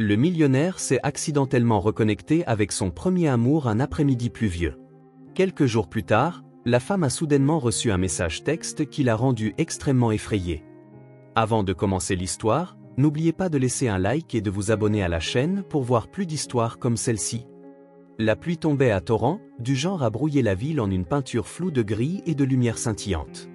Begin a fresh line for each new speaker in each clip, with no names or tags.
Le millionnaire s'est accidentellement reconnecté avec son premier amour un après-midi pluvieux. Quelques jours plus tard, la femme a soudainement reçu un message texte qui l'a rendue extrêmement effrayée. Avant de commencer l'histoire, n'oubliez pas de laisser un like et de vous abonner à la chaîne pour voir plus d'histoires comme celle-ci. La pluie tombait à torrents, du genre à brouiller la ville en une peinture floue de gris et de lumière scintillante.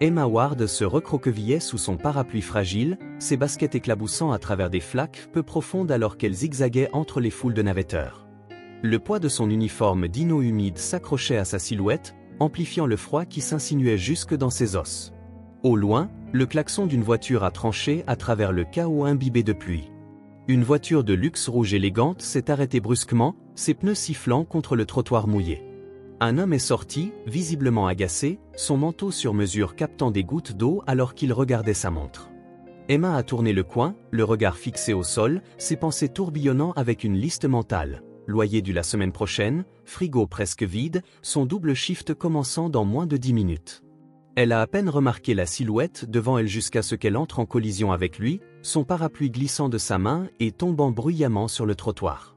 Emma Ward se recroquevillait sous son parapluie fragile, ses baskets éclaboussant à travers des flaques peu profondes alors qu'elle zigzaguait entre les foules de navetteurs. Le poids de son uniforme dino humide s'accrochait à sa silhouette, amplifiant le froid qui s'insinuait jusque dans ses os. Au loin, le klaxon d'une voiture a tranché à travers le chaos imbibé de pluie. Une voiture de luxe rouge élégante s'est arrêtée brusquement, ses pneus sifflant contre le trottoir mouillé. Un homme est sorti, visiblement agacé, son manteau sur mesure captant des gouttes d'eau alors qu'il regardait sa montre. Emma a tourné le coin, le regard fixé au sol, ses pensées tourbillonnant avec une liste mentale. Loyer dû la semaine prochaine, frigo presque vide, son double shift commençant dans moins de 10 minutes. Elle a à peine remarqué la silhouette devant elle jusqu'à ce qu'elle entre en collision avec lui, son parapluie glissant de sa main et tombant bruyamment sur le trottoir.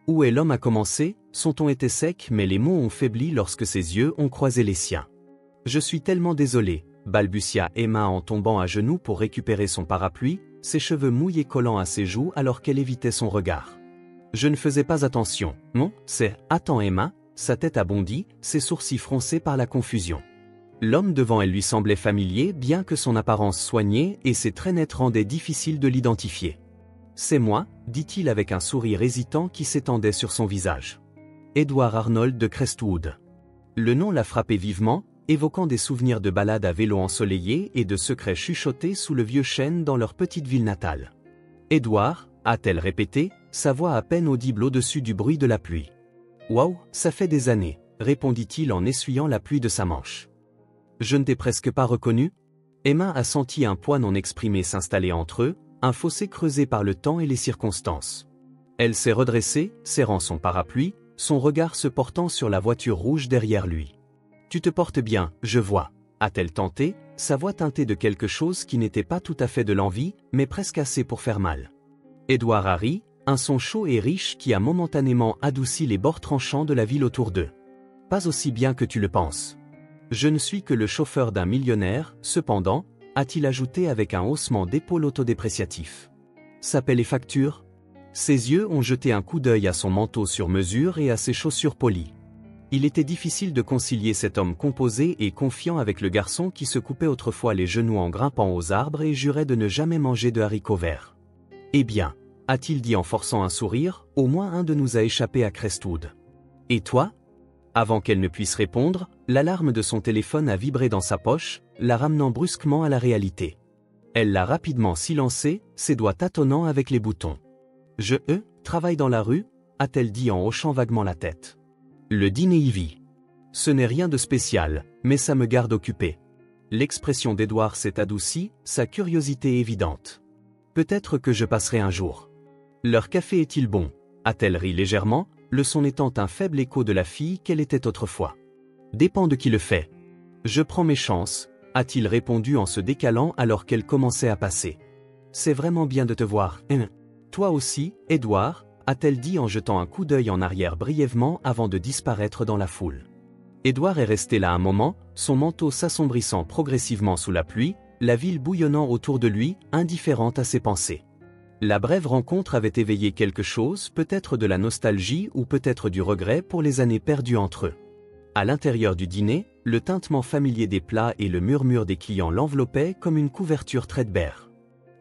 Où est l'homme a commencé, son ton était sec mais les mots ont faibli lorsque ses yeux ont croisé les siens. « Je suis tellement désolée », balbutia Emma en tombant à genoux pour récupérer son parapluie, ses cheveux mouillés collant à ses joues alors qu'elle évitait son regard. « Je ne faisais pas attention, non, c'est… » Attends Emma, sa tête a bondi, ses sourcils froncés par la confusion. L'homme devant elle lui semblait familier bien que son apparence soignée et ses traits nets rendaient difficile de l'identifier. « C'est moi », dit-il avec un sourire hésitant qui s'étendait sur son visage. Edward Arnold de Crestwood. Le nom l'a frappé vivement, évoquant des souvenirs de balades à vélo ensoleillé et de secrets chuchotés sous le vieux chêne dans leur petite ville natale. « Edward », a-t-elle répété, sa voix à peine audible au-dessus du bruit de la pluie. « Waouh, ça fait des années », répondit-il en essuyant la pluie de sa manche. « Je ne t'ai presque pas reconnu ?» Emma a senti un poids non exprimé s'installer entre eux, un fossé creusé par le temps et les circonstances. Elle s'est redressée, serrant son parapluie, son regard se portant sur la voiture rouge derrière lui. « Tu te portes bien, je vois », a-t-elle tenté, sa voix teintée de quelque chose qui n'était pas tout à fait de l'envie, mais presque assez pour faire mal. Edward a ri, un son chaud et riche qui a momentanément adouci les bords tranchants de la ville autour d'eux. « Pas aussi bien que tu le penses. Je ne suis que le chauffeur d'un millionnaire, cependant, » a-t-il ajouté avec un haussement d'épaule autodépréciatif. « Ça paie les factures ?» Ses yeux ont jeté un coup d'œil à son manteau sur mesure et à ses chaussures polies. Il était difficile de concilier cet homme composé et confiant avec le garçon qui se coupait autrefois les genoux en grimpant aux arbres et jurait de ne jamais manger de haricots verts. « Eh bien, » a-t-il dit en forçant un sourire, « au moins un de nous a échappé à Crestwood. Et toi ?» Avant qu'elle ne puisse répondre, l'alarme de son téléphone a vibré dans sa poche, la ramenant brusquement à la réalité. Elle l'a rapidement silencé, ses doigts tâtonnant avec les boutons. « Je travaille dans la rue ?» a-t-elle dit en hochant vaguement la tête. « Le dîner y vit. Ce n'est rien de spécial, mais ça me garde occupé. » L'expression d'Edward s'est adoucie, sa curiosité évidente. « Peut-être que je passerai un jour. »« Leur café est-il bon ?» a-t-elle ri légèrement, le son étant un faible écho de la fille qu'elle était autrefois. « Dépend de qui le fait. »« Je prends mes chances », a-t-il répondu en se décalant alors qu'elle commençait à passer. « C'est vraiment bien de te voir, hein. Toi aussi, Edward », a-t-elle dit en jetant un coup d'œil en arrière brièvement avant de disparaître dans la foule. Edward est resté là un moment, son manteau s'assombrissant progressivement sous la pluie, la ville bouillonnant autour de lui, indifférente à ses pensées. La brève rencontre avait éveillé quelque chose, peut-être de la nostalgie ou peut-être du regret pour les années perdues entre eux. À l'intérieur du dîner, le tintement familier des plats et le murmure des clients l'enveloppaient comme une couverture threadbare.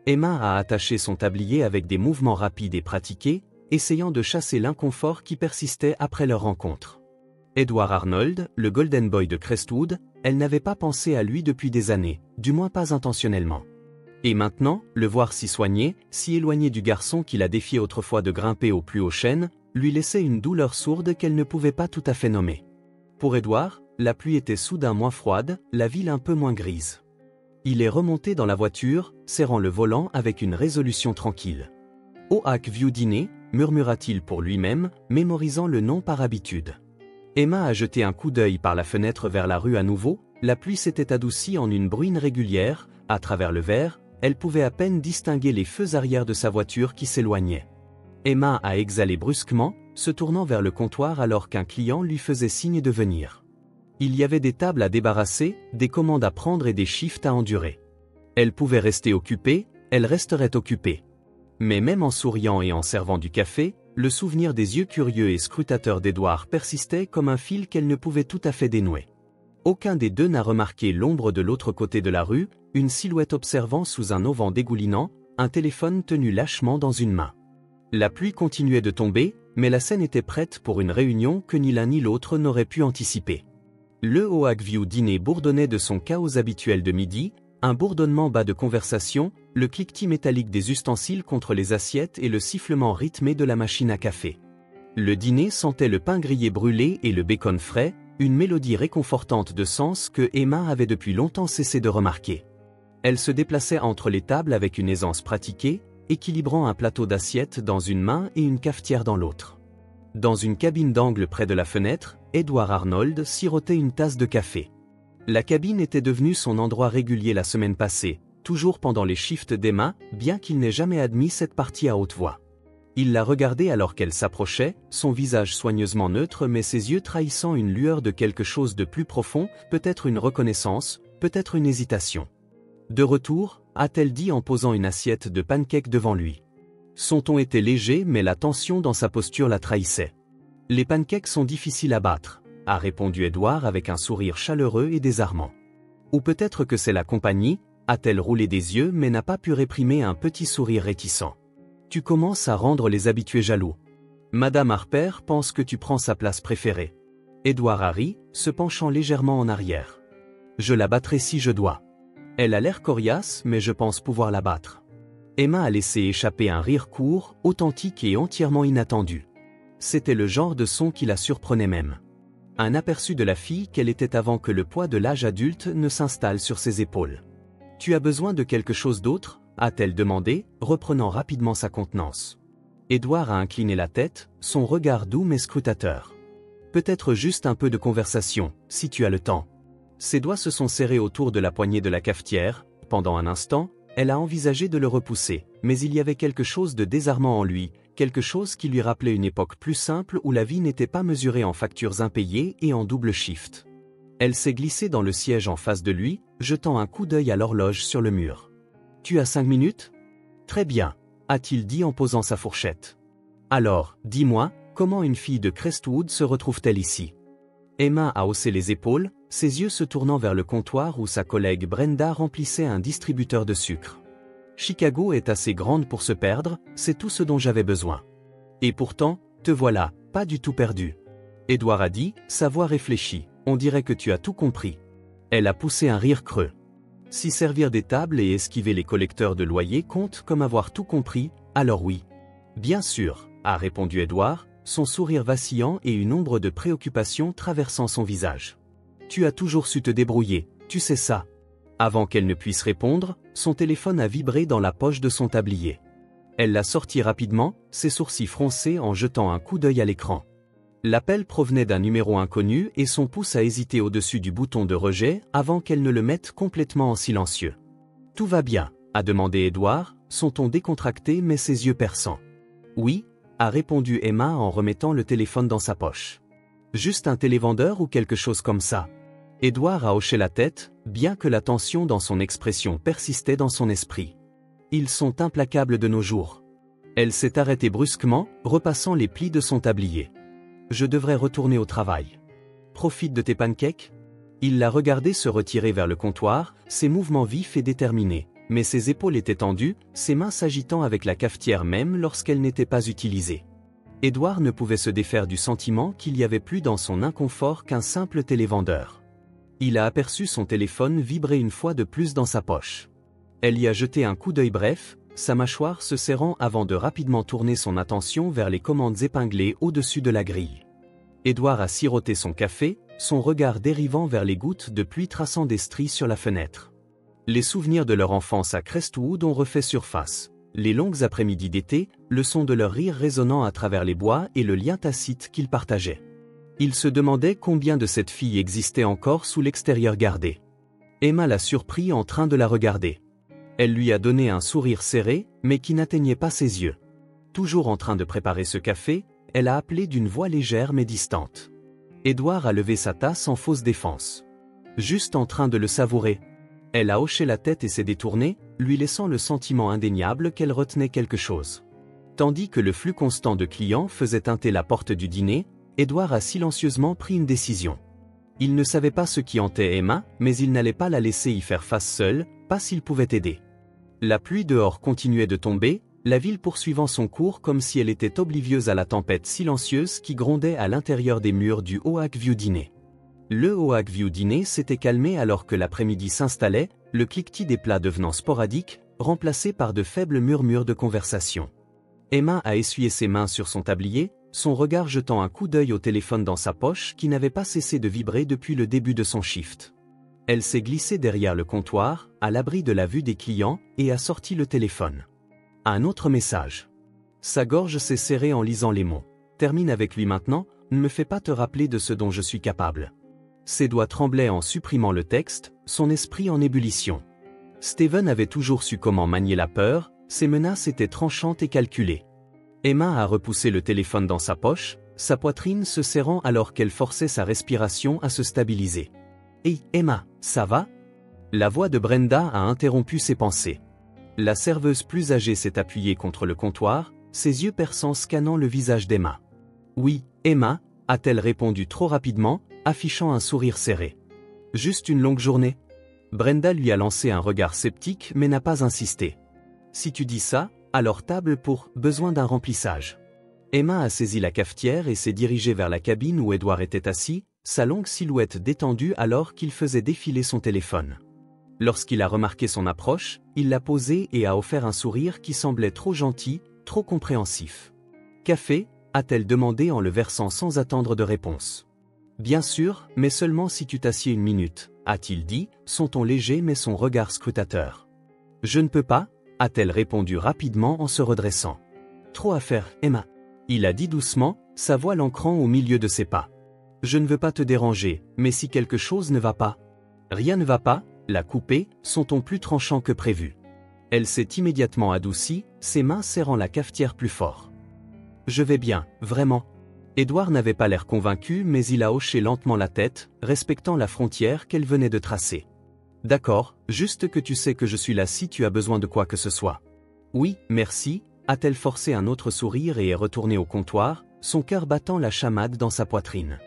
Emma a attaché son tablier avec des mouvements rapides et pratiqués, essayant de chasser l'inconfort qui persistait après leur rencontre. Edward Arnold, le Golden Boy de Crestwood, elle n'avait pas pensé à lui depuis des années, du moins pas intentionnellement. Et maintenant, le voir si soigné, si éloigné du garçon qui la défiait autrefois de grimper au plus haut chêne, lui laissait une douleur sourde qu'elle ne pouvait pas tout à fait nommer. Pour Edward, la pluie était soudain moins froide, la ville un peu moins grise. Il est remonté dans la voiture, serrant le volant avec une résolution tranquille. « Oak View Dîner », murmura-t-il pour lui-même, mémorisant le nom par habitude. Emma a jeté un coup d'œil par la fenêtre vers la rue à nouveau, la pluie s'était adoucie en une bruine régulière, à travers le verre, elle pouvait à peine distinguer les feux arrière de sa voiture qui s'éloignaient. Emma a exhalé brusquement, se tournant vers le comptoir alors qu'un client lui faisait signe de venir. Il y avait des tables à débarrasser, des commandes à prendre et des shifts à endurer. Elle pouvait rester occupée, elle resterait occupée. Mais même en souriant et en servant du café, le souvenir des yeux curieux et scrutateurs d'Edouard persistait comme un fil qu'elle ne pouvait tout à fait dénouer. Aucun des deux n'a remarqué l'ombre de l'autre côté de la rue, une silhouette observant sous un auvent dégoulinant, un téléphone tenu lâchement dans une main. La pluie continuait de tomber, mais la scène était prête pour une réunion que ni l'un ni l'autre n'aurait pu anticiper. Le Oakview dîner bourdonnait de son chaos habituel de midi, un bourdonnement bas de conversation, le cliquetis métallique des ustensiles contre les assiettes et le sifflement rythmé de la machine à café. Le dîner sentait le pain grillé brûlé et le bacon frais, une mélodie réconfortante de sens que Emma avait depuis longtemps cessé de remarquer. Elle se déplaçait entre les tables avec une aisance pratiquée, équilibrant un plateau d'assiettes dans une main et une cafetière dans l'autre. Dans une cabine d'angle près de la fenêtre, Edward Arnold sirotait une tasse de café. La cabine était devenue son endroit régulier la semaine passée, toujours pendant les shifts d'Emma, bien qu'il n'ait jamais admis cette partie à haute voix. Il la regardait alors qu'elle s'approchait, son visage soigneusement neutre mais ses yeux trahissant une lueur de quelque chose de plus profond, peut-être une reconnaissance, peut-être une hésitation. De retour, a-t-elle dit en posant une assiette de pancakes devant lui. Son ton était léger mais la tension dans sa posture la trahissait. « Les pancakes sont difficiles à battre », a répondu Edouard avec un sourire chaleureux et désarmant. Ou peut-être que c'est la compagnie, a-t-elle roulé des yeux mais n'a pas pu réprimer un petit sourire réticent. Tu commences à rendre les habitués jaloux. Madame Harper pense que tu prends sa place préférée. Edouard a ri, se penchant légèrement en arrière. Je la battrai si je dois. Elle a l'air coriace mais je pense pouvoir la battre. Emma a laissé échapper un rire court, authentique et entièrement inattendu. C'était le genre de son qui la surprenait même. Un aperçu de la fille qu'elle était avant que le poids de l'âge adulte ne s'installe sur ses épaules. « Tu as besoin de quelque chose d'autre » a-t-elle demandé, reprenant rapidement sa contenance. Edouard a incliné la tête, son regard doux mais scrutateur. « Peut-être juste un peu de conversation, si tu as le temps. » Ses doigts se sont serrés autour de la poignée de la cafetière. Pendant un instant, elle a envisagé de le repousser, mais il y avait quelque chose de désarmant en lui, quelque chose qui lui rappelait une époque plus simple où la vie n'était pas mesurée en factures impayées et en double shift. Elle s'est glissée dans le siège en face de lui, jetant un coup d'œil à l'horloge sur le mur. « Tu as 5 minutes ? » ?»« Très bien, » a-t-il dit en posant sa fourchette. « Alors, dis-moi, comment une fille de Crestwood se retrouve-t-elle ici ?» Emma a haussé les épaules, ses yeux se tournant vers le comptoir où sa collègue Brenda remplissait un distributeur de sucre. « Chicago est assez grande pour se perdre, c'est tout ce dont j'avais besoin. Et pourtant, te voilà, pas du tout perdu. » Edouard a dit, sa voix réfléchie. « On dirait que tu as tout compris. » Elle a poussé un rire creux. Si servir des tables et esquiver les collecteurs de loyers compte comme avoir tout compris, alors oui. Bien sûr, a répondu Edouard, son sourire vacillant et une ombre de préoccupation traversant son visage. Tu as toujours su te débrouiller, tu sais ça. Avant qu'elle ne puisse répondre, son téléphone a vibré dans la poche de son tablier. Elle l'a sorti rapidement, ses sourcils froncés en jetant un coup d'œil à l'écran. L'appel provenait d'un numéro inconnu et son pouce a hésité au-dessus du bouton de rejet avant qu'elle ne le mette complètement en silencieux. « Tout va bien ?» a demandé Edouard, son ton décontracté mais ses yeux perçants. « Oui ?» a répondu Emma en remettant le téléphone dans sa poche. « Juste un télévendeur ou quelque chose comme ça ?» Edouard a hoché la tête, bien que la tension dans son expression persistait dans son esprit. « Ils sont implacables de nos jours. » Elle s'est arrêtée brusquement, repassant les plis de son tablier. Je devrais retourner au travail. Profite de tes pancakes ? Il l'a regardé se retirer vers le comptoir, ses mouvements vifs et déterminés, mais ses épaules étaient tendues, ses mains s'agitant avec la cafetière même lorsqu'elle n'était pas utilisée. Edouard ne pouvait se défaire du sentiment qu'il y avait plus dans son inconfort qu'un simple télévendeur. Il a aperçu son téléphone vibrer une fois de plus dans sa poche. Elle y a jeté un coup d'œil bref, sa mâchoire se serrant avant de rapidement tourner son attention vers les commandes épinglées au-dessus de la grille. Edouard a siroté son café, son regard dérivant vers les gouttes de pluie traçant des stries sur la fenêtre. Les souvenirs de leur enfance à Crestwood ont refait surface. Les longues après-midi d'été, le son de leur rire résonnant à travers les bois et le lien tacite qu'ils partageaient. Il se demandait combien de cette fille existait encore sous l'extérieur gardé. Emma l'a surpris en train de la regarder. Elle lui a donné un sourire serré, mais qui n'atteignait pas ses yeux. « Toujours en train de préparer ce café, elle a appelé d'une voix légère mais distante. Édouard a levé sa tasse en fausse défense. Juste en train de le savourer. Elle a hoché la tête et s'est détournée, lui laissant le sentiment indéniable qu'elle retenait quelque chose. Tandis que le flux constant de clients faisait teinter la porte du dîner, Édouard a silencieusement pris une décision. Il ne savait pas ce qui hantait Emma, mais il n'allait pas la laisser y faire face seule, pas s'il pouvait aider. La pluie dehors continuait de tomber, la ville poursuivant son cours comme si elle était oblivieuse à la tempête silencieuse qui grondait à l'intérieur des murs du Oakview Diner. Le Oakview Diner s'était calmé alors que l'après-midi s'installait, le cliquetis des plats devenant sporadique, remplacé par de faibles murmures de conversation. Emma a essuyé ses mains sur son tablier, son regard jetant un coup d'œil au téléphone dans sa poche qui n'avait pas cessé de vibrer depuis le début de son shift. Elle s'est glissée derrière le comptoir, à l'abri de la vue des clients, et a sorti le téléphone. Un autre message. Sa gorge s'est serrée en lisant les mots. Termine avec lui maintenant, ne me fais pas te rappeler de ce dont je suis capable. Ses doigts tremblaient en supprimant le texte, son esprit en ébullition. Steven avait toujours su comment manier la peur, ses menaces étaient tranchantes et calculées. Emma a repoussé le téléphone dans sa poche, sa poitrine se serrant alors qu'elle forçait sa respiration à se stabiliser. « Hey, Emma, ça va ?» La voix de Brenda a interrompu ses pensées. La serveuse plus âgée s'est appuyée contre le comptoir, ses yeux perçants scannant le visage d'Emma. « Oui, Emma » a-t-elle répondu trop rapidement, affichant un sourire serré. « Juste une longue journée ?» Brenda lui a lancé un regard sceptique mais n'a pas insisté. « Si tu dis ça, alors table pour « besoin d'un remplissage ». Emma a saisi la cafetière et s'est dirigée vers la cabine où Édouard était assis, sa longue silhouette détendue alors qu'il faisait défiler son téléphone. Lorsqu'il a remarqué son approche, il l'a posé et a offert un sourire qui semblait trop gentil, trop compréhensif. « Café ?» a-t-elle demandé en le versant sans attendre de réponse. « Bien sûr, mais seulement si tu t'assieds une minute », a-t-il dit, son ton léger mais son regard scrutateur. « Je ne peux pas » a-t-elle répondu rapidement en se redressant. « Trop à faire, Emma. » Il a dit doucement, sa voix l'ancrant au milieu de ses pas. « Je ne veux pas te déranger, mais si quelque chose ne va pas. »« Rien ne va pas ?» l'a coupé, son ton plus tranchant que prévu. Elle s'est immédiatement adoucie, ses mains serrant la cafetière plus fort. « Je vais bien, vraiment. » Édouard n'avait pas l'air convaincu mais il a hoché lentement la tête, respectant la frontière qu'elle venait de tracer. « D'accord, juste que tu sais que je suis là si tu as besoin de quoi que ce soit. »« Oui, merci », a-t-elle forcé un autre sourire et est retournée au comptoir, son cœur battant la chamade dans sa poitrine.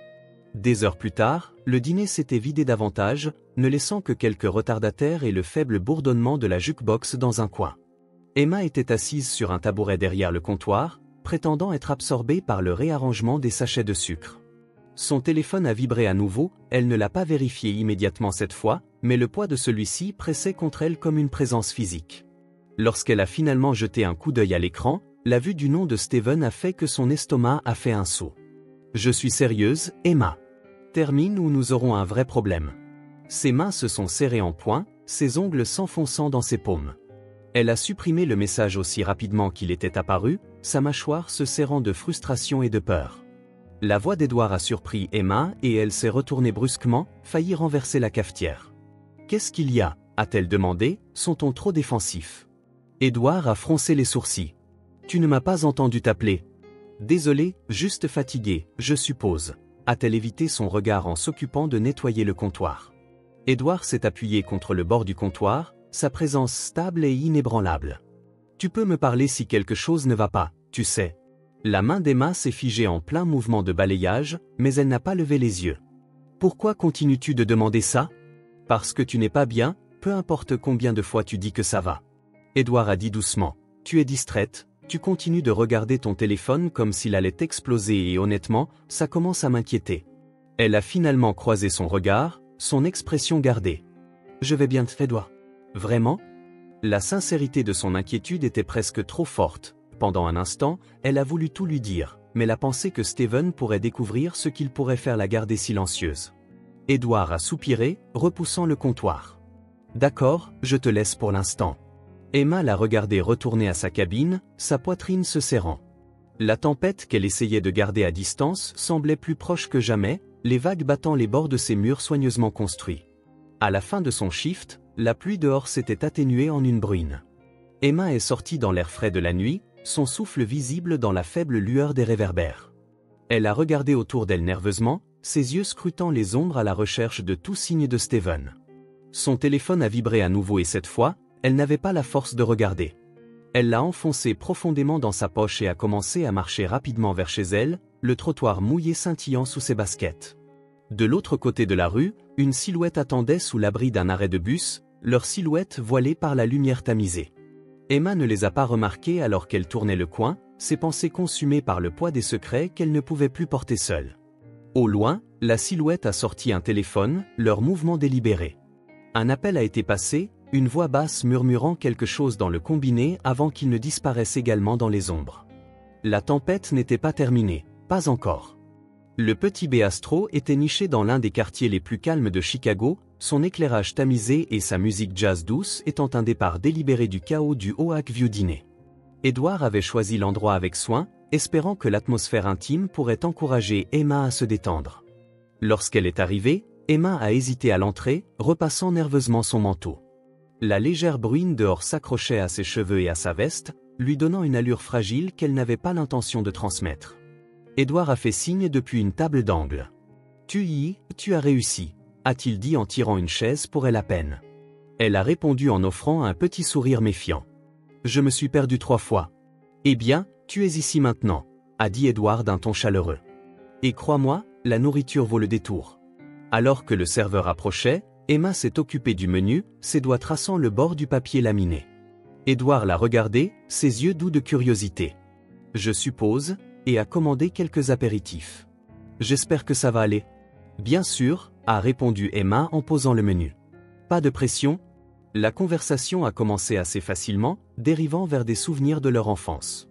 Des heures plus tard, le dîner s'était vidé davantage, ne laissant que quelques retardataires et le faible bourdonnement de la jukebox dans un coin. Emma était assise sur un tabouret derrière le comptoir, prétendant être absorbée par le réarrangement des sachets de sucre. Son téléphone a vibré à nouveau, elle ne l'a pas vérifié immédiatement cette fois, mais le poids de celui-ci pressait contre elle comme une présence physique. Lorsqu'elle a finalement jeté un coup d'œil à l'écran, la vue du nom de Steven a fait que son estomac a fait un saut. « Je suis sérieuse, Emma. Termine ou nous aurons un vrai problème. » Ses mains se sont serrées en poing, ses ongles s'enfonçant dans ses paumes. Elle a supprimé le message aussi rapidement qu'il était apparu, sa mâchoire se serrant de frustration et de peur. La voix d'Édouard a surpris Emma et elle s'est retournée brusquement, failli renverser la cafetière. « Qu'est-ce qu'il y a ?» a-t-elle demandé, son ton trop défensif. Édouard a froncé les sourcils. « Tu ne m'as pas entendu t'appeler. »« Désolé, juste fatigué, je suppose. » a-t-elle évité son regard en s'occupant de nettoyer le comptoir. Édouard s'est appuyé contre le bord du comptoir, sa présence stable et inébranlable. « Tu peux me parler si quelque chose ne va pas, tu sais. » La main d'Emma s'est figée en plein mouvement de balayage, mais elle n'a pas levé les yeux. « Pourquoi continues-tu de demander ça ? » ?»« Parce que tu n'es pas bien, peu importe combien de fois tu dis que ça va. » Édouard a dit doucement. « Tu es distraite, tu continues de regarder ton téléphone comme s'il allait exploser et honnêtement, ça commence à m'inquiéter. » Elle a finalement croisé son regard, son expression gardée. « Je vais bien, Édouard. »« Vraiment ?» La sincérité de son inquiétude était presque trop forte. Pendant un instant, elle a voulu tout lui dire, mais la pensée que Steven pourrait découvrir ce qu'il pourrait faire l'a gardée silencieuse. Édouard a soupiré, repoussant le comptoir. « D'accord, je te laisse pour l'instant. » Emma l'a regardé retourner à sa cabine, sa poitrine se serrant. La tempête qu'elle essayait de garder à distance semblait plus proche que jamais, les vagues battant les bords de ses murs soigneusement construits. À la fin de son shift, la pluie dehors s'était atténuée en une bruine. Emma est sortie dans l'air frais de la nuit, son souffle visible dans la faible lueur des réverbères. Elle a regardé autour d'elle nerveusement, ses yeux scrutant les ombres à la recherche de tout signe de Steven. Son téléphone a vibré à nouveau et cette fois, elle n'avait pas la force de regarder. Elle l'a enfoncé profondément dans sa poche et a commencé à marcher rapidement vers chez elle, le trottoir mouillé scintillant sous ses baskets. De l'autre côté de la rue, une silhouette attendait sous l'abri d'un arrêt de bus, leur silhouette voilée par la lumière tamisée. Emma ne les a pas remarqués alors qu'elle tournait le coin, ses pensées consumées par le poids des secrets qu'elle ne pouvait plus porter seule. Au loin, la silhouette a sorti un téléphone, leur mouvement délibéré. Un appel a été passé, une voix basse murmurant quelque chose dans le combiné avant qu'il ne disparaisse également dans les ombres. La tempête n'était pas terminée, pas encore. Le petit Béastro était niché dans l'un des quartiers les plus calmes de Chicago, son éclairage tamisé et sa musique jazz douce étant un départ délibéré du chaos du Oak View Diner. Edward avait choisi l'endroit avec soin, espérant que l'atmosphère intime pourrait encourager Emma à se détendre. Lorsqu'elle est arrivée, Emma a hésité à l'entrée, repassant nerveusement son manteau. La légère bruine dehors s'accrochait à ses cheveux et à sa veste, lui donnant une allure fragile qu'elle n'avait pas l'intention de transmettre. Edward a fait signe depuis une table d'angle. « Tu as réussi », a-t-il dit en tirant une chaise pour elle à peine. Elle a répondu en offrant un petit sourire méfiant. « Je me suis perdu 3 fois. »« Eh bien, tu es ici maintenant », a dit Edward d'un ton chaleureux. « Et crois-moi, la nourriture vaut le détour. » Alors que le serveur approchait, Emma s'est occupée du menu, ses doigts traçant le bord du papier laminé. Edward l'a regardé, ses yeux doux de curiosité. « Je suppose », et a commandé quelques apéritifs. « J'espère que ça va aller. »« Bien sûr », a répondu Emma en posant le menu. « Pas de pression ?» La conversation a commencé assez facilement, dérivant vers des souvenirs de leur enfance.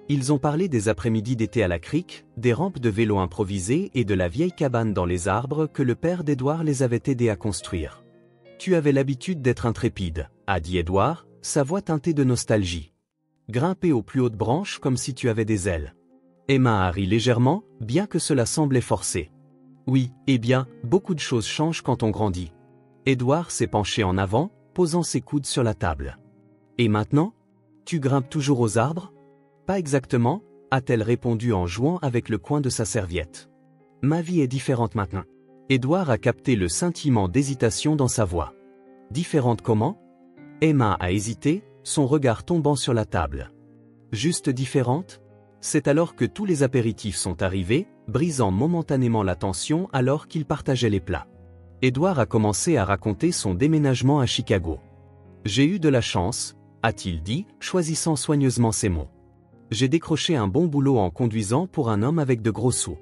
Ils ont parlé des après-midi d'été à la crique, des rampes de vélo improvisées et de la vieille cabane dans les arbres que le père d'Edward les avait aidés à construire. « Tu avais l'habitude d'être intrépide », a dit Edward, sa voix teintée de nostalgie. « Grimper aux plus hautes branches comme si tu avais des ailes. » Emma a ri légèrement, bien que cela semblait forcé. « Oui, eh bien, beaucoup de choses changent quand on grandit. » Edward s'est penché en avant, posant ses coudes sur la table. « Et maintenant? Tu grimpes toujours aux arbres? » « Pas exactement, » a-t-elle répondu en jouant avec le coin de sa serviette. « Ma vie est différente maintenant. » Edward a capté le scintillement d'hésitation dans sa voix. « Différente comment? » Emma a hésité, son regard tombant sur la table. « Juste différente? » C'est alors que tous les apéritifs sont arrivés, brisant momentanément la tension alors qu'ils partageaient les plats. Edward a commencé à raconter son déménagement à Chicago. « J'ai eu de la chance, » a-t-il dit, choisissant soigneusement ses mots. « J'ai décroché un bon boulot en conduisant pour un homme avec de gros sous.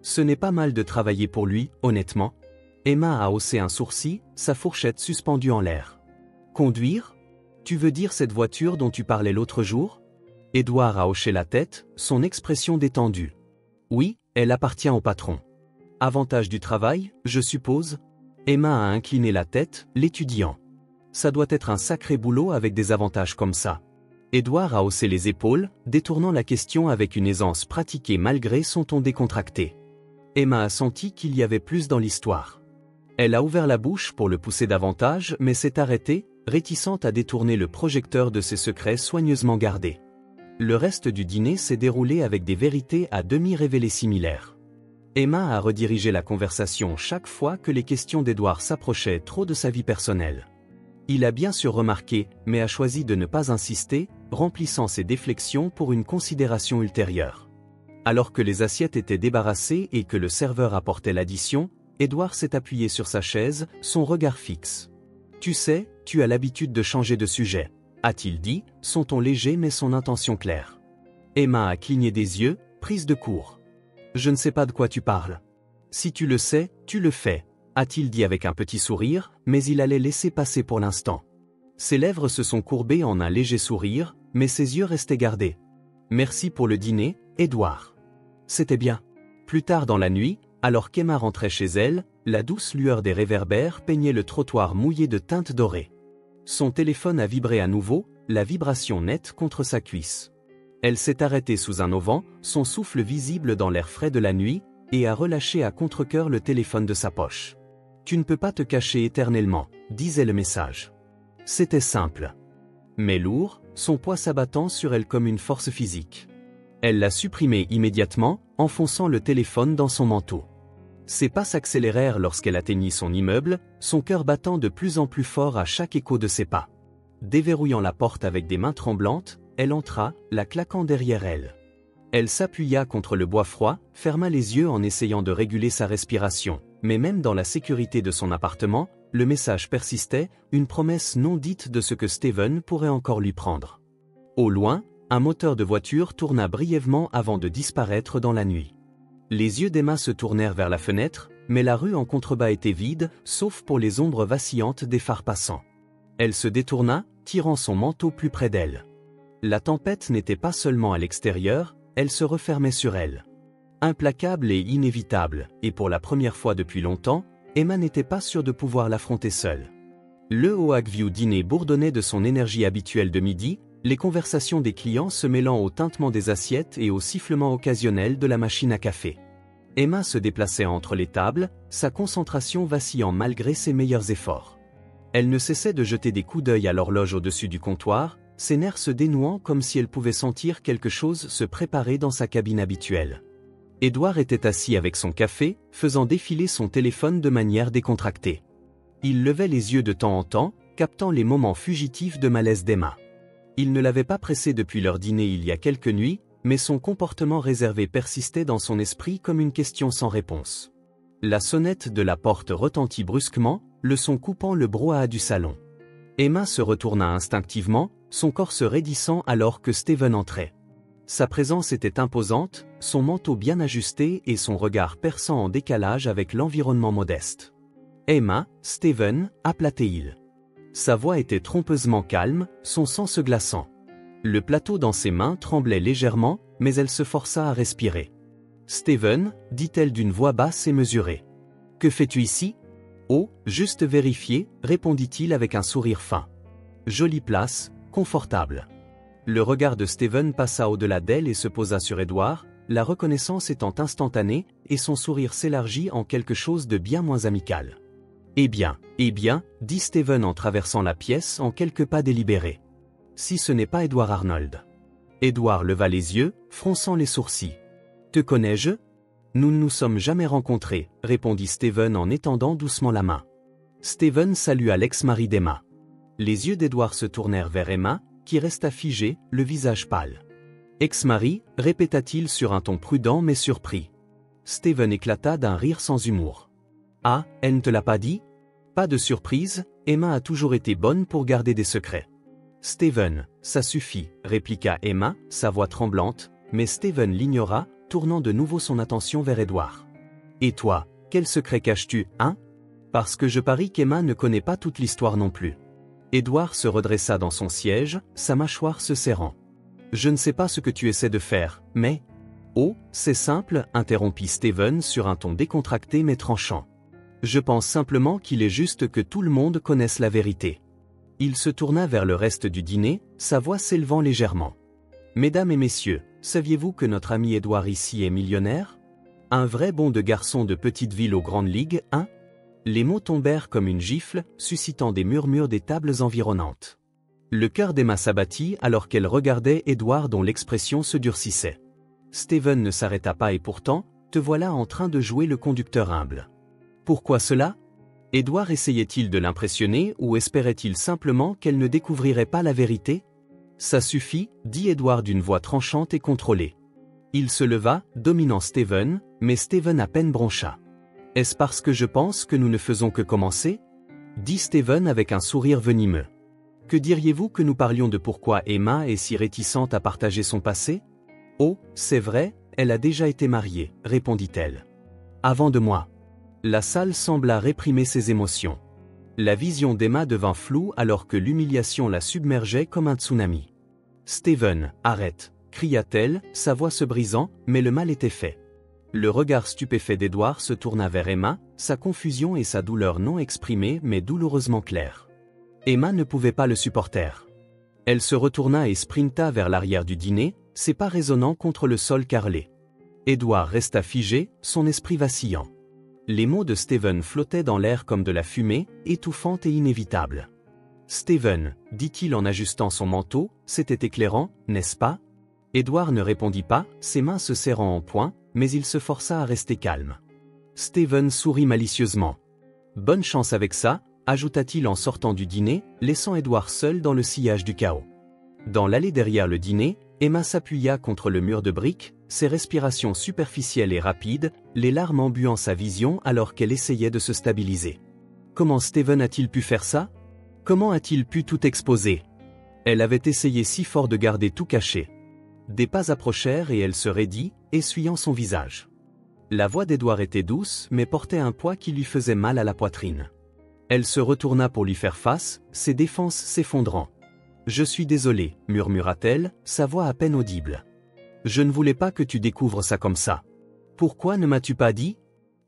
Ce n'est pas mal de travailler pour lui, honnêtement. » Emma a haussé un sourcil, sa fourchette suspendue en l'air. « Conduire? Tu veux dire cette voiture dont tu parlais l'autre jour ?» Edward a hoché la tête, son expression détendue. « Oui, elle appartient au patron. »« Avantage du travail, je suppose ?» Emma a incliné la tête, l'étudiant. « Ça doit être un sacré boulot avec des avantages comme ça. » Edward a haussé les épaules, détournant la question avec une aisance pratiquée malgré son ton décontracté. Emma a senti qu'il y avait plus dans l'histoire. Elle a ouvert la bouche pour le pousser davantage mais s'est arrêtée, réticente à détourner le projecteur de ses secrets soigneusement gardés. Le reste du dîner s'est déroulé avec des vérités à demi révélées similaires. Emma a redirigé la conversation chaque fois que les questions d'Edward s'approchaient trop de sa vie personnelle. Il a bien sûr remarqué, mais a choisi de ne pas insister, remplissant ses déflexions pour une considération ultérieure. Alors que les assiettes étaient débarrassées et que le serveur apportait l'addition, Edward s'est appuyé sur sa chaise, son regard fixe. « Tu sais, tu as l'habitude de changer de sujet, » a-t-il dit, son ton léger mais son intention claire. Emma a cligné des yeux, prise de court. « Je ne sais pas de quoi tu parles. Si tu le sais, tu le fais. » a-t-il dit avec un petit sourire, mais il allait laisser passer pour l'instant. Ses lèvres se sont courbées en un léger sourire, mais ses yeux restaient gardés. « Merci pour le dîner, Edward. » C'était bien. Plus tard dans la nuit, alors qu'Emma rentrait chez elle, la douce lueur des réverbères peignait le trottoir mouillé de teintes dorées. Son téléphone a vibré à nouveau, la vibration nette contre sa cuisse. Elle s'est arrêtée sous un auvent, son souffle visible dans l'air frais de la nuit, et a relâché à contre-cœur le téléphone de sa poche. « Tu ne peux pas te cacher éternellement », disait le message. C'était simple. Mais lourd, son poids s'abattant sur elle comme une force physique. Elle l'a supprimé immédiatement, enfonçant le téléphone dans son manteau. Ses pas s'accélérèrent lorsqu'elle atteignit son immeuble, son cœur battant de plus en plus fort à chaque écho de ses pas. Déverrouillant la porte avec des mains tremblantes, elle entra, la claquant derrière elle. Elle s'appuya contre le bois froid, ferma les yeux en essayant de réguler sa respiration, mais même dans la sécurité de son appartement, le message persistait, une promesse non dite de ce que Steven pourrait encore lui prendre. Au loin, un moteur de voiture tourna brièvement avant de disparaître dans la nuit. Les yeux d'Emma se tournèrent vers la fenêtre, mais la rue en contrebas était vide, sauf pour les ombres vacillantes des phares passants. Elle se détourna, tirant son manteau plus près d'elle. La tempête n'était pas seulement à l'extérieur, elle se refermait sur elle. Implacable et inévitable, et pour la première fois depuis longtemps, Emma n'était pas sûre de pouvoir l'affronter seule. Le Oakview dîner bourdonnait de son énergie habituelle de midi, les conversations des clients se mêlant au tintement des assiettes et au sifflement occasionnel de la machine à café. Emma se déplaçait entre les tables, sa concentration vacillant malgré ses meilleurs efforts. Elle ne cessait de jeter des coups d'œil à l'horloge au-dessus du comptoir, ses nerfs se dénouant comme si elle pouvait sentir quelque chose se préparer dans sa cabine habituelle. Édouard était assis avec son café, faisant défiler son téléphone de manière décontractée. Il levait les yeux de temps en temps, captant les moments fugitifs de malaise d'Emma. Il ne l'avait pas pressée depuis leur dîner il y a quelques nuits, mais son comportement réservé persistait dans son esprit comme une question sans réponse. La sonnette de la porte retentit brusquement, le son coupant le brouhaha du salon. Emma se retourna instinctivement, son corps se raidissant alors que Steven entrait. Sa présence était imposante, son manteau bien ajusté et son regard perçant en décalage avec l'environnement modeste. « Emma, Steven » appela-t-il. Sa voix était trompeusement calme, son sang se glaçant. Le plateau dans ses mains tremblait légèrement, mais elle se força à respirer. « Steven » dit-elle d'une voix basse et mesurée. « Que fais-tu ici ?»« Oh, juste vérifier » répondit-il avec un sourire fin. « Jolie place, confortable. » Le regard de Steven passa au-delà d'elle et se posa sur Édouard, la reconnaissance étant instantanée, et son sourire s'élargit en quelque chose de bien moins amical. « Eh bien, dit Steven en traversant la pièce en quelques pas délibérés. Si ce n'est pas Edward Arnold. » Édouard leva les yeux, fronçant les sourcils. « Te connais-je ? » ?»« Nous ne nous sommes jamais rencontrés, » répondit Steven en étendant doucement la main. Steven salua l'ex-mari d'Emma. Les yeux d'Édouard se tournèrent vers Emma, qui resta figée, le visage pâle. « Ex-mari » répéta-t-il sur un ton prudent mais surpris. Steven éclata d'un rire sans humour. « Ah, elle ne te l'a pas dit ? Pas de surprise, Emma a toujours été bonne pour garder des secrets. » « Steven, ça suffit, » répliqua Emma, sa voix tremblante, mais Steven l'ignora, tournant de nouveau son attention vers Édouard. « Et toi, quel secret caches-tu, hein ? Parce que je parie qu'Emma ne connaît pas toute l'histoire non plus. » Édouard se redressa dans son siège, sa mâchoire se serrant. « Je ne sais pas ce que tu essaies de faire, mais... » « Oh, c'est simple, » interrompit Steven sur un ton décontracté mais tranchant. « Je pense simplement qu'il est juste que tout le monde connaisse la vérité. » Il se tourna vers le reste du dîner, sa voix s'élevant légèrement. « Mesdames et messieurs, saviez-vous que notre ami Édouard ici est millionnaire ? Un vrai bon de garçon de petite ville aux grandes ligues, hein ?» Les mots tombèrent comme une gifle, suscitant des murmures des tables environnantes. Le cœur d'Emma s'abattit alors qu'elle regardait Édouard dont l'expression se durcissait. Steven ne s'arrêta pas et pourtant, te voilà en train de jouer le conducteur humble. Pourquoi cela ? Édouard essayait-il de l'impressionner ou espérait-il simplement qu'elle ne découvrirait pas la vérité ? Ça suffit, dit Édouard d'une voix tranchante et contrôlée. Il se leva, dominant Steven, mais Steven à peine broncha. Est-ce parce que je pense que nous ne faisons que commencer ? Dit Steven avec un sourire venimeux. Que diriez-vous que nous parlions de pourquoi Emma est si réticente à partager son passé ? Oh, c'est vrai, elle a déjà été mariée, répondit-elle. Avant de moi. La salle sembla réprimer ses émotions. La vision d'Emma devint floue alors que l'humiliation la submergeait comme un tsunami. Steven, arrête, cria-t-elle, sa voix se brisant, mais le mal était fait. Le regard stupéfait d'Édouard se tourna vers Emma, sa confusion et sa douleur non exprimée mais douloureusement claire. Emma ne pouvait pas le supporter. Elle se retourna et sprinta vers l'arrière du dîner, ses pas résonnant contre le sol carrelé. Édouard resta figé, son esprit vacillant. Les mots de Steven flottaient dans l'air comme de la fumée, étouffante et inévitable. Steven, dit-il en ajustant son manteau, c'était éclairant, n'est-ce pas? Édouard ne répondit pas, ses mains se serrant en poing, mais il se força à rester calme. Steven sourit malicieusement. Bonne chance avec ça, ajouta-t-il en sortant du dîner, laissant Édouard seul dans le sillage du chaos. Dans l'allée derrière le dîner, Emma s'appuya contre le mur de briques, ses respirations superficielles et rapides, les larmes embuant sa vision alors qu'elle essayait de se stabiliser. Comment Steven a-t-il pu faire ça? Comment a-t-il pu tout exposer? Elle avait essayé si fort de garder tout caché. Des pas approchèrent et elle se raidit, essuyant son visage. La voix d'Édouard était douce mais portait un poids qui lui faisait mal à la poitrine. Elle se retourna pour lui faire face, ses défenses s'effondrant. « Je suis désolée, murmura-t-elle, sa voix à peine audible. Je ne voulais pas que tu découvres ça comme ça. Pourquoi ne m'as-tu pas dit?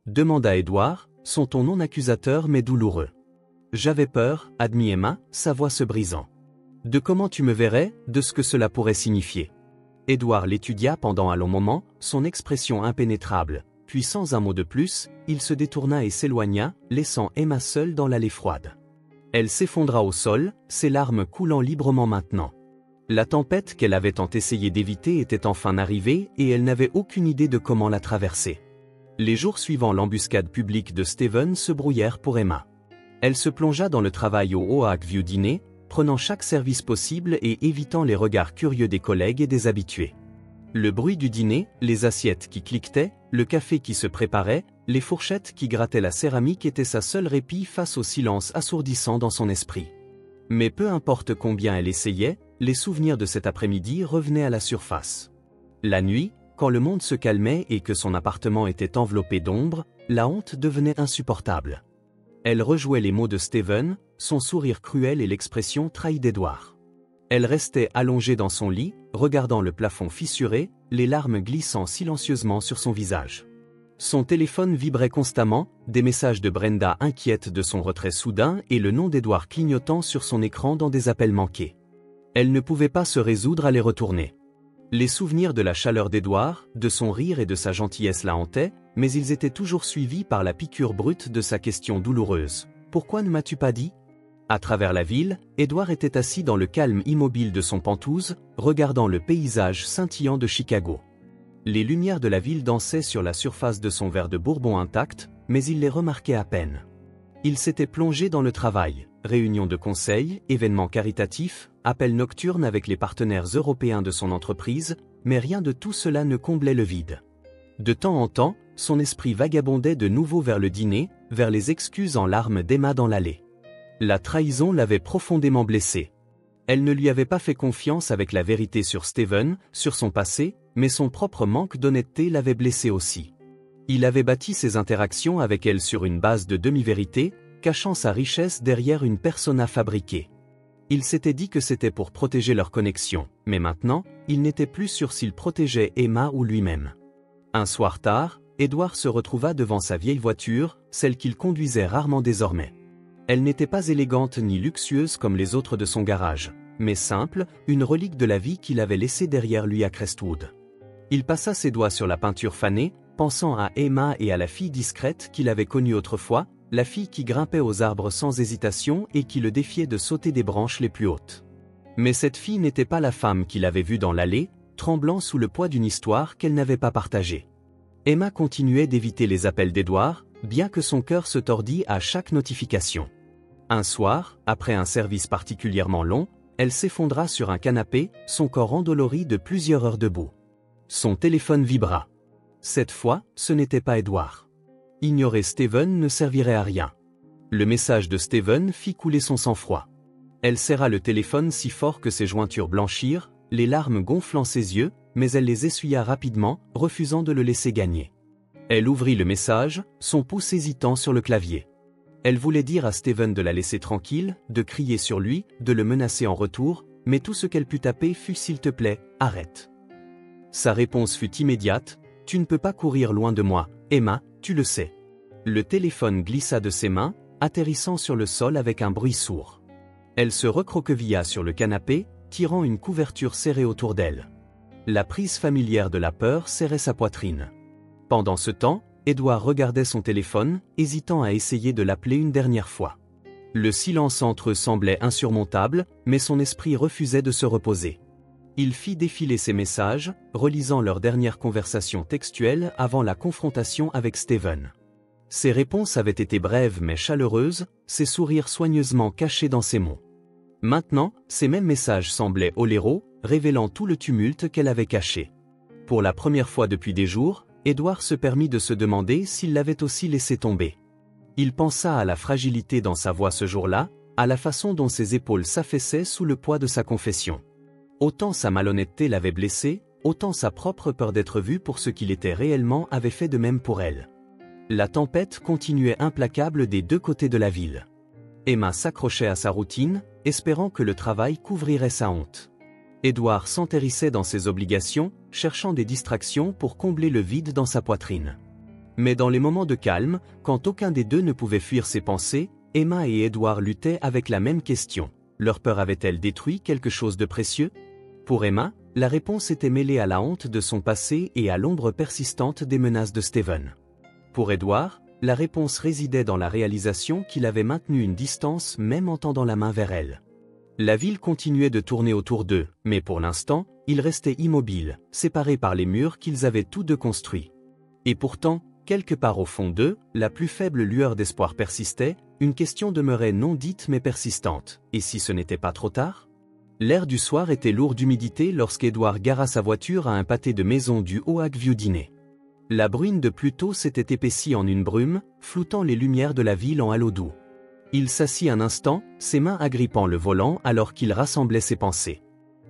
Demanda Édouard, son ton non accusateur mais douloureux. J'avais peur, admit Emma, sa voix se brisant. De comment tu me verrais, de ce que cela pourrait signifier. Édouard l'étudia pendant un long moment, son expression impénétrable, puis sans un mot de plus, il se détourna et s'éloigna, laissant Emma seule dans l'allée froide. Elle s'effondra au sol, ses larmes coulant librement maintenant. La tempête qu'elle avait tant essayé d'éviter était enfin arrivée et elle n'avait aucune idée de comment la traverser. Les jours suivant l'embuscade publique de Steven se brouillèrent pour Emma. Elle se plongea dans le travail au Oak View Dîner, prenant chaque service possible et évitant les regards curieux des collègues et des habitués. Le bruit du dîner, les assiettes qui cliquetaient, le café qui se préparait, les fourchettes qui grattaient la céramique étaient sa seule répit face au silence assourdissant dans son esprit. Mais peu importe combien elle essayait, les souvenirs de cet après-midi revenaient à la surface. La nuit, quand le monde se calmait et que son appartement était enveloppé d'ombre, la honte devenait insupportable. Elle rejouait les mots de Steven, son sourire cruel et l'expression trahie d'Édouard. Elle restait allongée dans son lit, regardant le plafond fissuré, les larmes glissant silencieusement sur son visage. Son téléphone vibrait constamment, des messages de Brenda inquiète de son retrait soudain et le nom d'Édouard clignotant sur son écran dans des appels manqués. Elle ne pouvait pas se résoudre à les retourner. Les souvenirs de la chaleur d'Édouard, de son rire et de sa gentillesse la hantaient, mais ils étaient toujours suivis par la piqûre brute de sa question douloureuse. « Pourquoi ne m'as-tu pas dit ?» À travers la ville, Édouard était assis dans le calme immobile de son Penthouse, regardant le paysage scintillant de Chicago. Les lumières de la ville dansaient sur la surface de son verre de bourbon intact, mais il les remarquait à peine. Il s'était plongé dans le travail, réunions de conseil, événements caritatifs, appels nocturnes avec les partenaires européens de son entreprise, mais rien de tout cela ne comblait le vide. De temps en temps, son esprit vagabondait de nouveau vers le dîner, vers les excuses en larmes d'Emma dans l'allée. La trahison l'avait profondément blessé. Elle ne lui avait pas fait confiance avec la vérité sur Steven, sur son passé, mais son propre manque d'honnêteté l'avait blessé aussi. Il avait bâti ses interactions avec elle sur une base de demi-vérité, cachant sa richesse derrière une persona fabriquée. Il s'était dit que c'était pour protéger leur connexion, mais maintenant, il n'était plus sûr s'il protégeait Emma ou lui-même. Un soir tard, Édouard se retrouva devant sa vieille voiture, celle qu'il conduisait rarement désormais. Elle n'était pas élégante ni luxueuse comme les autres de son garage, mais simple, une relique de la vie qu'il avait laissée derrière lui à Crestwood. Il passa ses doigts sur la peinture fanée, pensant à Emma et à la fille discrète qu'il avait connue autrefois, la fille qui grimpait aux arbres sans hésitation et qui le défiait de sauter des branches les plus hautes. Mais cette fille n'était pas la femme qu'il avait vue dans l'allée, tremblant sous le poids d'une histoire qu'elle n'avait pas partagée. Emma continuait d'éviter les appels d'Édouard, bien que son cœur se tordît à chaque notification. Un soir, après un service particulièrement long, elle s'effondra sur un canapé, son corps endolori de plusieurs heures debout. Son téléphone vibra. Cette fois, ce n'était pas Édouard. Ignorer Steven ne servirait à rien. Le message de Steven fit couler son sang-froid. Elle serra le téléphone si fort que ses jointures blanchirent, les larmes gonflant ses yeux, mais elle les essuya rapidement, refusant de le laisser gagner. Elle ouvrit le message, son pouce hésitant sur le clavier. Elle voulait dire à Steven de la laisser tranquille, de crier sur lui, de le menacer en retour, mais tout ce qu'elle put taper fut « s'il te plaît, arrête ». Sa réponse fut immédiate, « Tu ne peux pas courir loin de moi, Emma, tu le sais ». Le téléphone glissa de ses mains, atterrissant sur le sol avec un bruit sourd. Elle se recroquevilla sur le canapé, tirant une couverture serrée autour d'elle. La prise familière de la peur serrait sa poitrine. Pendant ce temps, Édouard regardait son téléphone, hésitant à essayer de l'appeler une dernière fois. Le silence entre eux semblait insurmontable, mais son esprit refusait de se reposer. Il fit défiler ses messages, relisant leur dernière conversation textuelle avant la confrontation avec Steven. Ses réponses avaient été brèves mais chaleureuses, ses sourires soigneusement cachés dans ses mots. Maintenant, ces mêmes messages semblaient Olero, révélant tout le tumulte qu'elle avait caché. Pour la première fois depuis des jours, Edward se permit de se demander s'il l'avait aussi laissé tomber. Il pensa à la fragilité dans sa voix ce jour-là, à la façon dont ses épaules s'affaissaient sous le poids de sa confession. Autant sa malhonnêteté l'avait blessé, autant sa propre peur d'être vu pour ce qu'il était réellement avait fait de même pour elle. La tempête continuait implacable des deux côtés de la ville. Emma s'accrochait à sa routine, espérant que le travail couvrirait sa honte. Edward s'enterrissait dans ses obligations, cherchant des distractions pour combler le vide dans sa poitrine. Mais dans les moments de calme, quand aucun des deux ne pouvait fuir ses pensées, Emma et Edward luttaient avec la même question. Leur peur avait-elle détruit quelque chose de précieux? Pour Emma, la réponse était mêlée à la honte de son passé et à l'ombre persistante des menaces de Steven. Pour Edward, la réponse résidait dans la réalisation qu'il avait maintenu une distance même en tendant la main vers elle. La ville continuait de tourner autour d'eux, mais pour l'instant, ils restaient immobiles, séparés par les murs qu'ils avaient tous deux construits. Et pourtant, quelque part au fond d'eux, la plus faible lueur d'espoir persistait, une question demeurait non dite mais persistante. Et si ce n'était pas trop tard? L'air du soir était lourd d'humidité lorsqu'Edward gara sa voiture à un pâté de maison du Oakview Dîner. La bruine de plus tôt s'était épaissie en une brume, floutant les lumières de la ville en halo doux. Il s'assit un instant, ses mains agrippant le volant alors qu'il rassemblait ses pensées.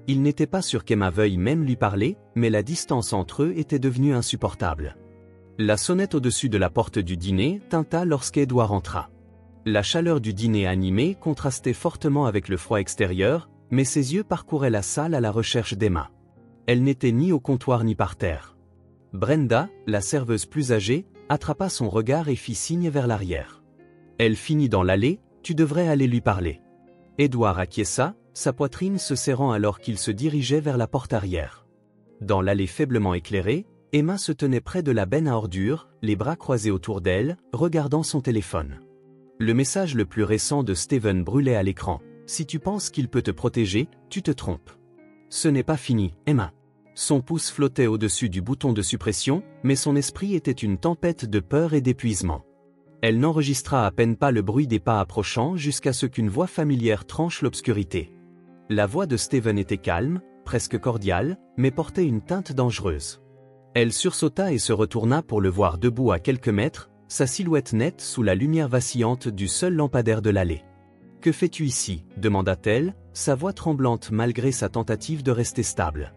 Il n'était pas sûr qu'Emma veuille même lui parler, mais la distance entre eux était devenue insupportable. La sonnette au-dessus de la porte du dîner tinta lorsqu'Edward entra. La chaleur du dîner animé contrastait fortement avec le froid extérieur, mais ses yeux parcouraient la salle à la recherche d'Emma. Elle n'était ni au comptoir ni par terre. Brenda, la serveuse plus âgée, attrapa son regard et fit signe vers l'arrière. Elle finit dans l'allée, tu devrais aller lui parler. Edward acquiesça, sa poitrine se serrant alors qu'il se dirigeait vers la porte arrière. Dans l'allée faiblement éclairée, Emma se tenait près de la benne à ordures, les bras croisés autour d'elle, regardant son téléphone. Le message le plus récent de Steven brûlait à l'écran. Si tu penses qu'il peut te protéger, tu te trompes. Ce n'est pas fini, Emma. Son pouce flottait au-dessus du bouton de suppression, mais son esprit était une tempête de peur et d'épuisement. Elle n'enregistra à peine pas le bruit des pas approchant jusqu'à ce qu'une voix familière tranche l'obscurité. La voix de Steven était calme, presque cordiale, mais portait une teinte dangereuse. Elle sursauta et se retourna pour le voir debout à quelques mètres, sa silhouette nette sous la lumière vacillante du seul lampadaire de l'allée. « Que fais-tu ici » demanda-t-elle, sa voix tremblante malgré sa tentative de rester stable.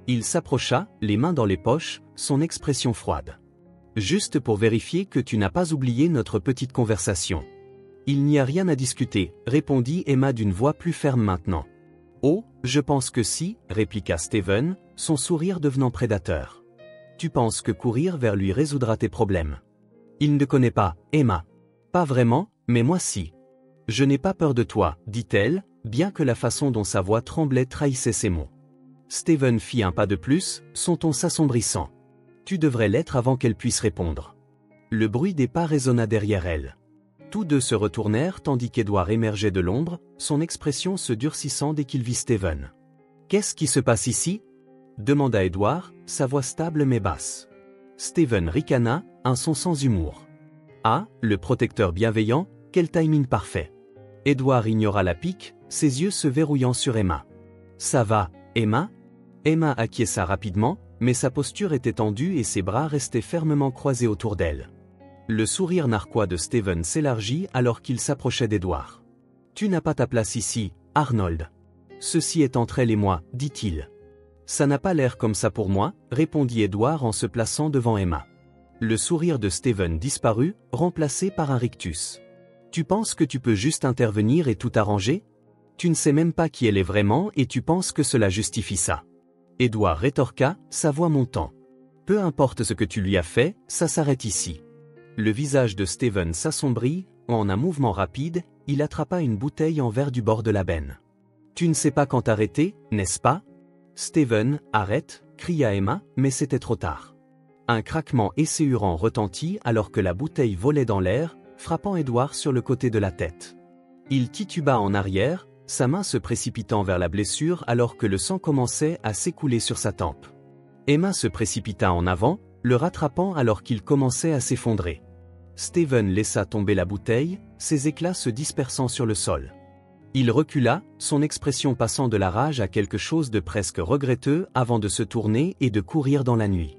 Il s'approcha, les mains dans les poches, son expression froide. « Juste pour vérifier que tu n'as pas oublié notre petite conversation. »« Il n'y a rien à discuter » répondit Emma d'une voix plus ferme maintenant. « Oh, je pense que si » répliqua Steven, son sourire devenant prédateur. « Tu penses que courir vers lui résoudra tes problèmes. » Il ne te connaît pas, Emma. « Pas vraiment, mais moi si. »« Je n'ai pas peur de toi, » dit-elle, bien que la façon dont sa voix tremblait trahissait ses mots. Steven fit un pas de plus, son ton s'assombrissant. « Tu devrais l'être avant qu'elle puisse répondre. » Le bruit des pas résonna derrière elle. Tous deux se retournèrent tandis qu'Edward émergeait de l'ombre, son expression se durcissant dès qu'il vit Steven. « Qu'est-ce qui se passe ici » demanda Edward, sa voix stable mais basse. Steven ricana, un son sans humour. « Ah, le protecteur bienveillant, quel timing parfait !» Edward ignora la pique, ses yeux se verrouillant sur Emma. « Ça va, Emma ?» Emma acquiesça rapidement, mais sa posture était tendue et ses bras restaient fermement croisés autour d'elle. Le sourire narquois de Steven s'élargit alors qu'il s'approchait d'Edward. « Tu n'as pas ta place ici, Arnold. Ceci est entre elle et moi, dit-il. »« Ça n'a pas l'air comme ça pour moi, » répondit Edward en se plaçant devant Emma. Le sourire de Steven disparut, remplacé par un rictus. « Tu penses que tu peux juste intervenir et tout arranger ? Tu ne sais même pas qui elle est vraiment et tu penses que cela justifie ça. » Edward rétorqua, sa voix montant. « Peu importe ce que tu lui as fait, ça s'arrête ici. » Le visage de Steven s'assombrit, en un mouvement rapide, il attrapa une bouteille en verre du bord de la benne. « Tu ne sais pas quand arrêter, n'est-ce pas ?» Steven, arrête, cria Emma, mais c'était trop tard. Un craquement esséurant retentit alors que la bouteille volait dans l'air, frappant Edward sur le côté de la tête. Il tituba en arrière, sa main se précipitant vers la blessure alors que le sang commençait à s'écouler sur sa tempe. Emma se précipita en avant, le rattrapant alors qu'il commençait à s'effondrer. Steven laissa tomber la bouteille, ses éclats se dispersant sur le sol. Il recula, son expression passant de la rage à quelque chose de presque regretteux avant de se tourner et de courir dans la nuit.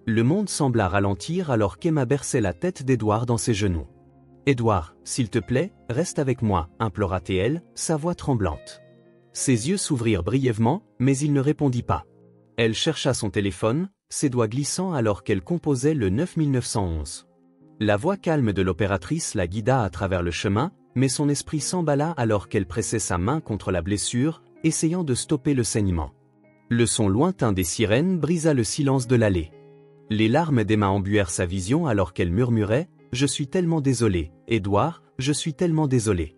Le monde sembla ralentir alors qu'Emma berçait la tête d'Edward dans ses genoux. « Edward, s'il te plaît, reste avec moi » implora-t-elle, sa voix tremblante. Ses yeux s'ouvrirent brièvement, mais il ne répondit pas. Elle chercha son téléphone, ses doigts glissant alors qu'elle composait le 9911. La voix calme de l'opératrice la guida à travers le chemin, mais son esprit s'emballa alors qu'elle pressait sa main contre la blessure, essayant de stopper le saignement. Le son lointain des sirènes brisa le silence de l'allée. Les larmes d'Emma embuèrent sa vision alors qu'elle murmurait « Je suis tellement désolée, Edward, je suis tellement désolée ».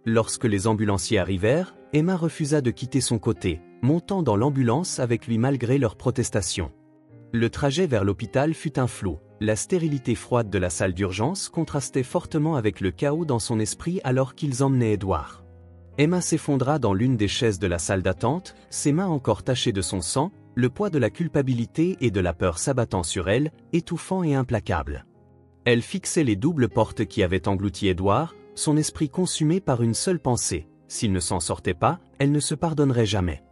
Lorsque les ambulanciers arrivèrent, Emma refusa de quitter son côté, montant dans l'ambulance avec lui malgré leurs protestations. Le trajet vers l'hôpital fut un flou. La stérilité froide de la salle d'urgence contrastait fortement avec le chaos dans son esprit alors qu'ils emmenaient Edward. Emma s'effondra dans l'une des chaises de la salle d'attente, ses mains encore tachées de son sang, le poids de la culpabilité et de la peur s'abattant sur elle, étouffant et implacable. Elle fixait les doubles portes qui avaient englouti Edward, son esprit consumé par une seule pensée, s'il ne s'en sortait pas, elle ne se pardonnerait jamais.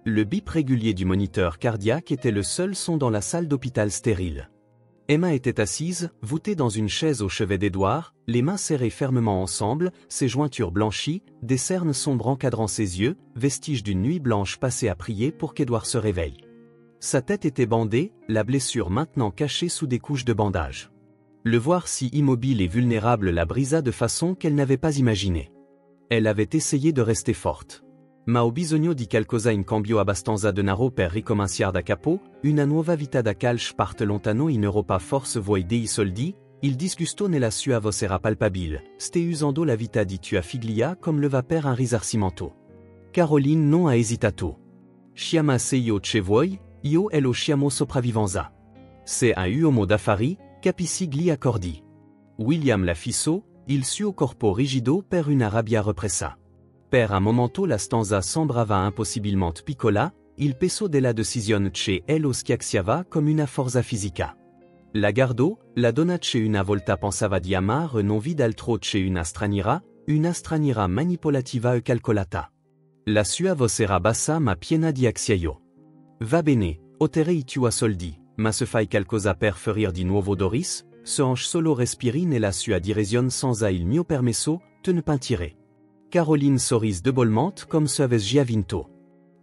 Le bip régulier du moniteur cardiaque était le seul son dans la salle d'hôpital stérile. Emma était assise, voûtée dans une chaise au chevet d'Edward, les mains serrées fermement ensemble, ses jointures blanchies, des cernes sombres encadrant ses yeux, vestiges d'une nuit blanche passée à prier pour qu'Edward se réveille. Sa tête était bandée, la blessure maintenant cachée sous des couches de bandage. Le voir si immobile et vulnérable la brisa de façon qu'elle n'avait pas imaginée. Elle avait essayé de rester forte. Ma ho bisogno di qualcosa in cambio abbastanza denaro per ricominciare da capo, una nuova vita da calce parte lontano in Europa forse vuoi dei soldi, il disgusto nella sua voce era palpabile, ste usando la vita di tua figlia come le va per un risarcimento. Caroline non ha esitato. Chiama se io ce vuoi, io e lo chiamo sopravvivenza. C'est un uomo d'affari, capisci gli accordi. William la fisso, il suo corpo rigido per una rabbia repressa. Per un momento la stanza sembrava impossibilmente piccola, il peso della decisione che ello schiacciava come una forza fisica. La guardò, la donna che una volta pensava di amare non vide altro che una straniera manipolativa e calcolata. La sua voce era bassa ma piena di acciaio. Va bene, otterrei i tuoi soldi, ma se fai qualcosa per ferir di nuovo Doris, se anche solo respiri nella sua direzione senza il mio permesso, te ne pentire. Caroline sorrise débolmente comme se avesse già vinto.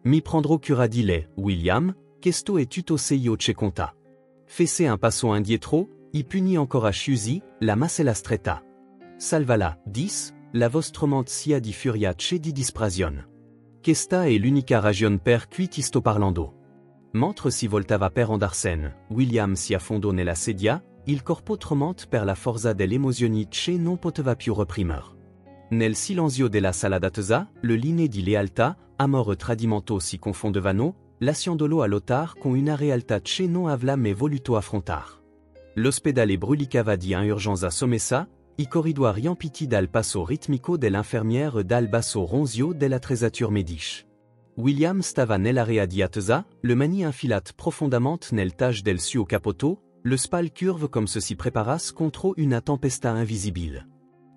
Mi prendrò cura di lei, William, questo è tutto se io ce conta. Fesse un passo indietro, i puni ancora sciusi, la masse la stretta. Salvala, dis, la vostra sia di furia che di disprasion. Questa è l'unica ragione per cui ti sto parlando. Mentre si voltava per andarsene, William si affondò nella sedia, il corpo tremante per la forza delle emozioni che non poteva più reprimere. Nel silenzio della sala d'attesa, le linee di lealtà, amore tradimento si confondevano, lasciandolo all'otar con una realtà che non aveva mai voluto affrontar. L'ospedale brulicava di urgenza sommessa, i corridoi riempiti dal passo ritmico dell'infermiere dal basso ronzio dell'attrezzatura medici. William stava nell'area di attesa, le mani infilat profondamente nel tage del suo capoto, le spal curve comme se si preparasse contro una tempesta invisibile.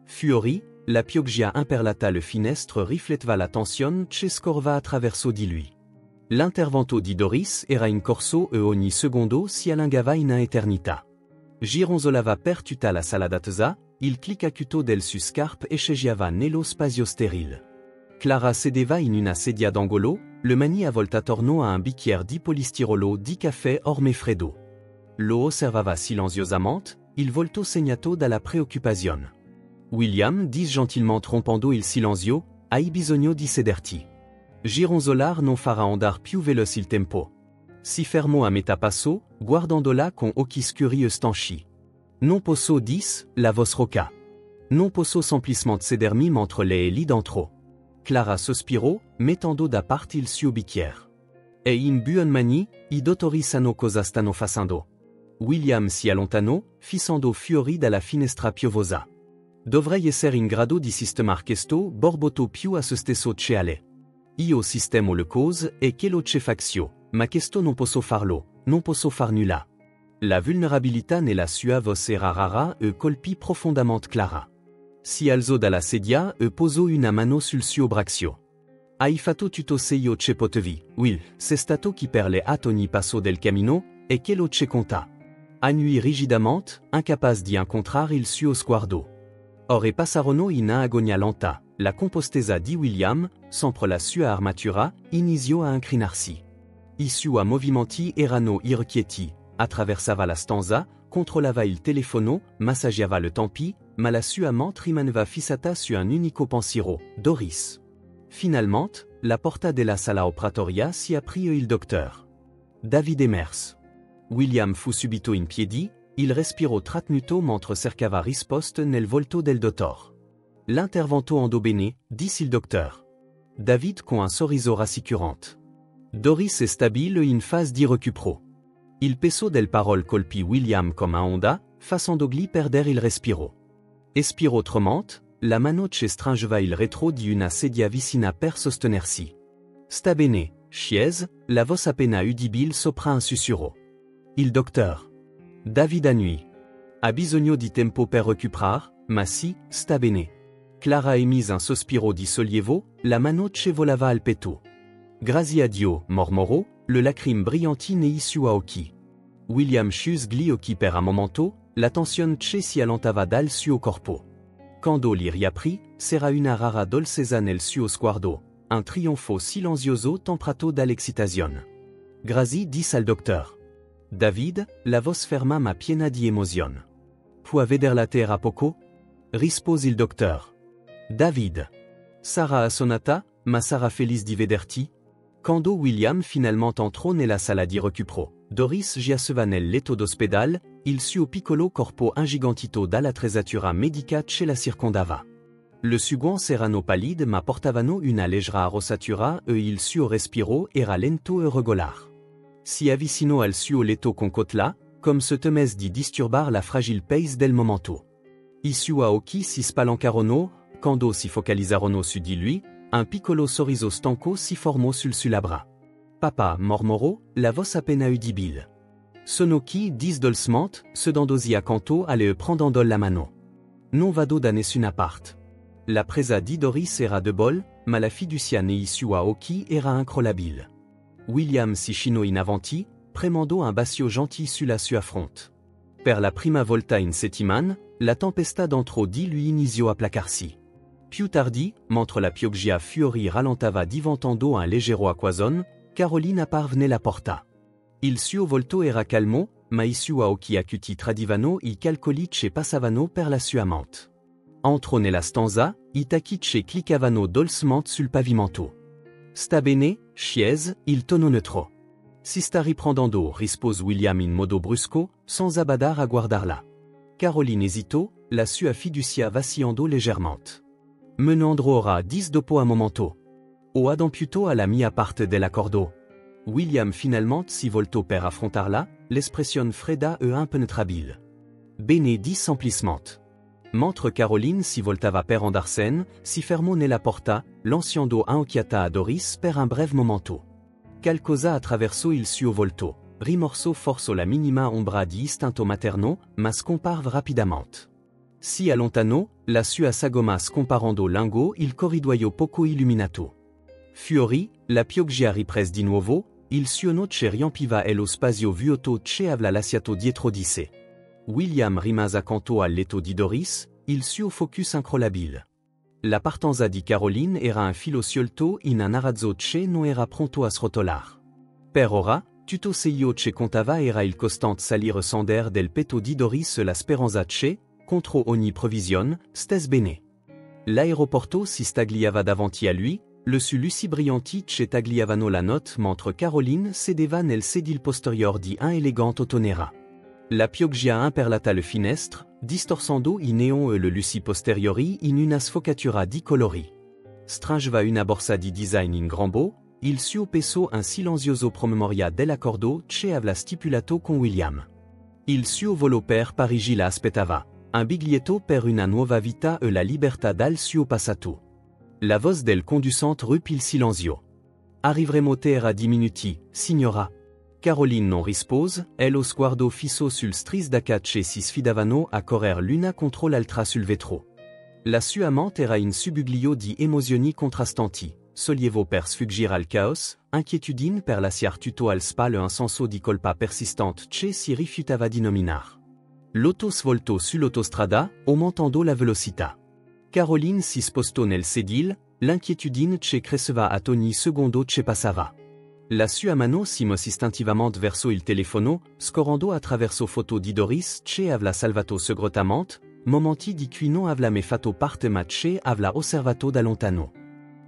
Fuori, la pioggia imperlata le finestre rifletteva la tensione che scorva attraverso di lui. L'intervento di Doris era in corso e ogni secondo si allungava in eternità. Gironzolava per tutta la sala d'attesa, il cliccacuto del su scarpe echeggiava nello spazio sterile. Clara sedeva in una sedia d'angolo, le mani avvolta attorno a un bicchiere di polistirolo di caffè orme freddo. Lo osservava silenziosamente, il volto segnato dalla preoccupazione. William dis gentilmente rompendo il silenzio, hai bisogno di sederti. Gironzolar non farà andar più veloce il tempo. Si fermò a metà passo, guardandola con occhi scuri e stanchi. Non posso dis, la voce roca. Non posso semplicemente sedermi mentre lei è lì dentro. Clara sospirò, mettendo da parte il suo bicchiere. E in buon mani, I dottori sanno cosa stanno facendo. William si allontanò, fissando fuori dalla finestra piovosa. Dovrei essere in grado di sistemar questo borboto più a se stesso ceale. Io sistemo le cose e che lo ce faccio, ma questo non posso farlo, non posso far nulla. La vulnerabilità nella sua voce era rara e colpì profondamente Clara. Si alzò dalla sedia e posò una mano sul suo braccio. Hai fatto tutto se io ce potevi, Will, c'est stato chi per le at ogni passo del cammino, e che lo ce conta. Annui rigidamente, incapaz di incontrare il suo sguardo. Ore passarono in agonia lenta, la compostezza di William, sempre la sua armatura, iniziò a incrinarsi. I suoi movimenti erano irrequieti, attraversava la stanza, controllava il telefono, massaggiava le tempi, ma la sua mente rimaneva fissata su un unico pensiero, Doris. Finalmente, la porta della sala operatoria si aprì e il dottor David emerse. William fu subito in piedi, il respiro trattenuto mentre cercava risposte nel volto del dottor. L'intervento andò bene, disse il dottor David con un sorriso rassicurante. Doris è stabile in fase di recupero. Il peso del parole colpì William come un onda, facendogli perdere il respiro. Espirò tremante, la mano che stringeva il retro di una sedia vicina per sostenersi. Sta bene, chiese, la voce appena udibile sopra un sussurro. Il dottor David annui. Ha bisogno di tempo per recuperar, ma sì, sta bene. Clara emise un sospiro di sollievo, la mano che volava al petto. Grazie a Dio, mormorò, le lacrime brillanti nei suoi occhi. William chiuse gli occhi per un momento, la tensione che si allentava dal suo corpo. Quando li riaprì, c'era una rara dolcezza nel suo sguardo, un trionfo silenzioso temprato dall'excitazione. Grazie disse al dottor David, la voce ferma ma piena di emozione. Può vederla terra poco? Rispose il dottor David. Sarà assonata, ma sarà felice di vederti? Quando William finalmente entrò nella sala di recupero, Doris giaceva nel letto d'ospedale, il suo piccolo corpo ingigantito dall'attrezzatura medica che la circondava. Le suo erano pallide ma portavano una leggera rossatura e il suo respiro era lento e regolare. Si avvicinò al suo letto con cautela, come se temesse di disturbar la fragile pace del momento. I suoi occhi si spalancarono, quando si focalizzarono su di lui, un piccolo sorriso stanco si formò sul suo labbra. Papa, mormorò, la voce appena udibile. Sono qui, dis dolcement, sedandosi accanto alle prendendo la mano. Non vado da nessuna parte. La presa di Doris era debole, ma la fiducia nei suoi occhi era incrollabile. William si chinò in avanti, premendo un bacio gentil sulla sua fronte. Per la prima volta in settimane, la tempesta dentro di lui iniziò a placarsi. Più tardi, mentre la pioggia fuori rallentava diventando un leggero acquason, Caroline apparve nella porta. Il suo volto era calmo, ma i suoi occhi acuti tradivano i calcoli che passavano per la sua mente. Entrò nella stanza, i tacchi che cliccavano dolcemente sul pavimento. Sta bene, chiese, il tono neutro. Si sta riprendendo, rispose William in modo brusco, sans abbadare a guardarla. Caroline esitò, la sua fiducia vacillando leggermente. Me ne andrò ora, disse dopo un momento. O adempiuto alla mia parte dell'accordo. William finalmente si voltò per affrontarla, l'espressione fredda e impenetrabile. Bene disse semplicemente. Mentre Caroline si voltava per andarsene, si fermò nella porta, lanciando un'occhiata a Doris per un breve momento. Qualcosa attraversò il suo volto, rimorso forse la minima ombra di istinto materno, ma scomparve rapidamente. Si allontanò, la sua sagoma scomparendo lungo il corridoio poco illuminato. Fuori, la pioggia riprese di nuovo, il suo noce riempiva lo spazio vuoto che aveva lasciato dietro di sé. William rimase accanto al letto di Doris, il suo focus incrollabile. La partenza di Caroline era un filo sciolto in un arazzo che non era pronto a srotolar. Per ora, tutto ciò che contava era il costante salire sonder del petto di Doris la speranza che, contro ogni previsione, stesse bene. L'aeroporto si stagliava davanti a lui, le su luci brillanti che tagliavano la notte mentre Caroline sedeva nel sedile posterior di un elegante autonera. La pioggia imperlata le finestre, distorsando i neon e le luci posteriori in una sfocatura di colori. Stringeva una borsa di design in grambo, il suo peso un silenzioso promemoria dell'accordo che aveva stipulato con William. Il suo volo per Parigi la aspettava, Un biglietto per una nuova vita e la libertà dal suo passato. La voz del conducente ruppe il silenzio. Arriveremo a 10 minuti, signora. Caroline non rispose, lo sguardo fisso sul stris da cacce si sfidavano a correr l'una contro l'altra sul vetro. La sua mente era in subuglio di emozioni contrastanti, sollievo per sfuggire al caos, inquiétude per lasciar tutto al spalle un senso di colpa persistente che si rifiutava di nominar. L'auto svoltò sull'autostrada, aumentando la velocità. Caroline si spostò nel sedile, l'inquiétude che cresceva a ogni secondo che passava. La sua mano si mosse istintivamente verso il telefono, scorrendo attraverso foto di Doris che avla salvato segretamente, momenti di cui non avla mai fatto parte ma che avla osservato da lontano.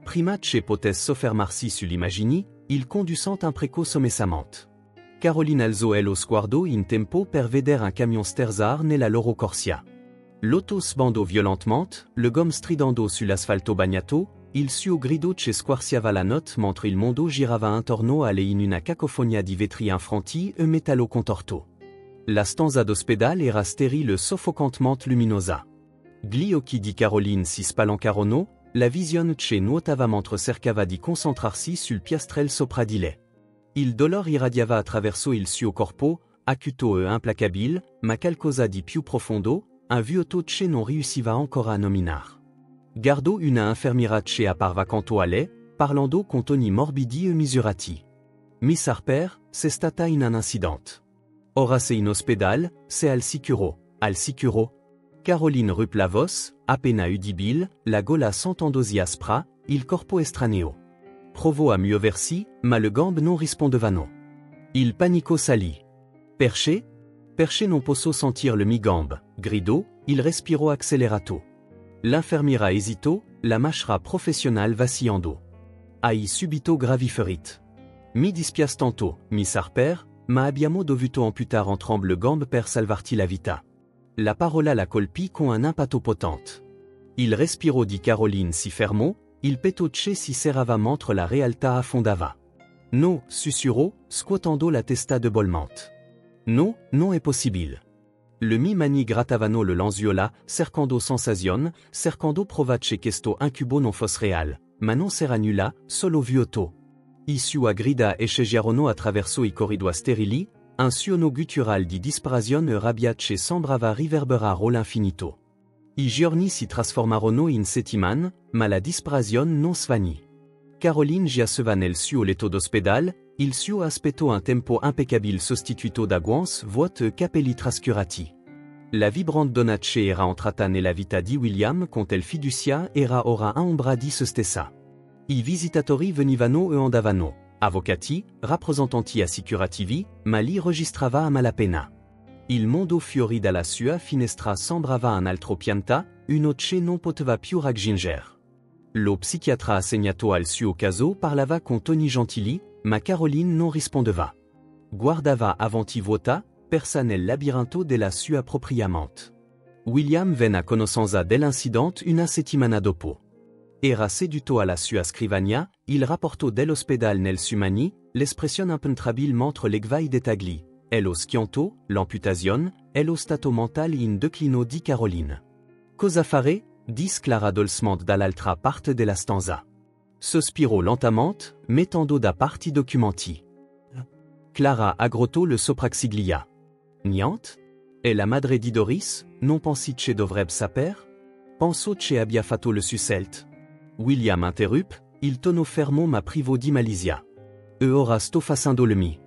Prima che potesse soffermarsi sull'immagini, il conducente imprecò sommessamente. Caroline alzò lo sguardo in tempo per vedere un camion sterzar nella loro corsia. L'auto sbandò violentement, le gomme stridendo sull'asfalto bagnato, il suo grido che squarciava la notte mentre il mondo girava intorno a lei in una cacofonia di vetri infranti e metallo contorto. La stanza d'ospedale era sterile e soffocantement luminosa. Gli occhi di Caroline si spalancarono, la visione che nuotava mentre cercava di concentrarsi sul piastrel sopra di lei. Il dolore irradiava attraverso il suo corpo, acuto e implacabile, ma qualcosa di più profondo, un vuoto che non riusciva ancora a nominar. Guardò una infermiera che apparva canto a lei, parlando con toni morbidi e misurati. Miss Harper, c'est stata in un incident. Ora sei in ospedale, c'est al sicuro, al sicuro. Caroline ruppe la voce, appena udibile, la gola sentendosi aspra, il corpo estraneo. Provò a muoversi, ma le gambe non rispondevano. Il panico salì. Perché? Perché non posso sentir le mi-gambe, gridò, il respiro accelerato. L'infermiera esitò, la mâchera professionale vacillando. Ai subito graviferit. Mi dispiace tanto, Miss Harper, ma abbiamo dovuto amputar entrambe le gambe per salvarti la vita. La parola la colpì con un impatto potente. Il respiro di Caroline si fermò, il petto che si serrava mentre la realtà affondava. No, sussurrò, scuotando la testa debolmente. No, non è possibile. Le mi-mani grattavano le lanziola, cercando sensazione, cercando prova che questo incubo non fosse real, ma non s'era nulla, solo vuoto. I sua grida echeggiarono attraverso i corridoi sterili, un suono guttural di disperazione e rabbia che sembrava riverberare all'infinito. I giorni si trasformarono in settimane, ma la disperazione non svanì. Caroline giaceva nel suo letto d'ospedale, il suo aspetto un tempo impeccabile sostituito da guance vuote e capelli trascurati. La vibrante donna che era entrata nella vita di William con el fiducia era ora ombra di se stessa. I visitatori venivano e andavano, avvocati, rappresentanti assicurativi, ma li registrava a malapena. Il mondo fuori dalla sua finestra sembrava un altro pianta, uno che non poteva più raggiungere. Lo psichiatra assegnato al suo caso parlava con toni gentili, ma Caroline non rispondeva. Guardava avanti vuota, persa nel labirinto della sua propria mente. William venne a conoscenza dell'incidente una settimana dopo. Era seduto alla sua scrivania, il rapporto dell'ospedale nel sumani, l'espressione impenetrabile mentre le guai detagli, e lo schianto, l'amputazione, e lo stato mentale in declino di Caroline. Cosa fare? Disse Clara dolcement dall'altra parte della stanza. Sospirò lentamente, mettendo da parte i documenti. Clara aggrottò le sopracciglia. Niente? E la madre di Doris, non pensi che dovrebbe saper? Penso che abbia fatto le succelte. William interruppe, il tono fermo ma privo di malizia. E ora sto facendo le mi.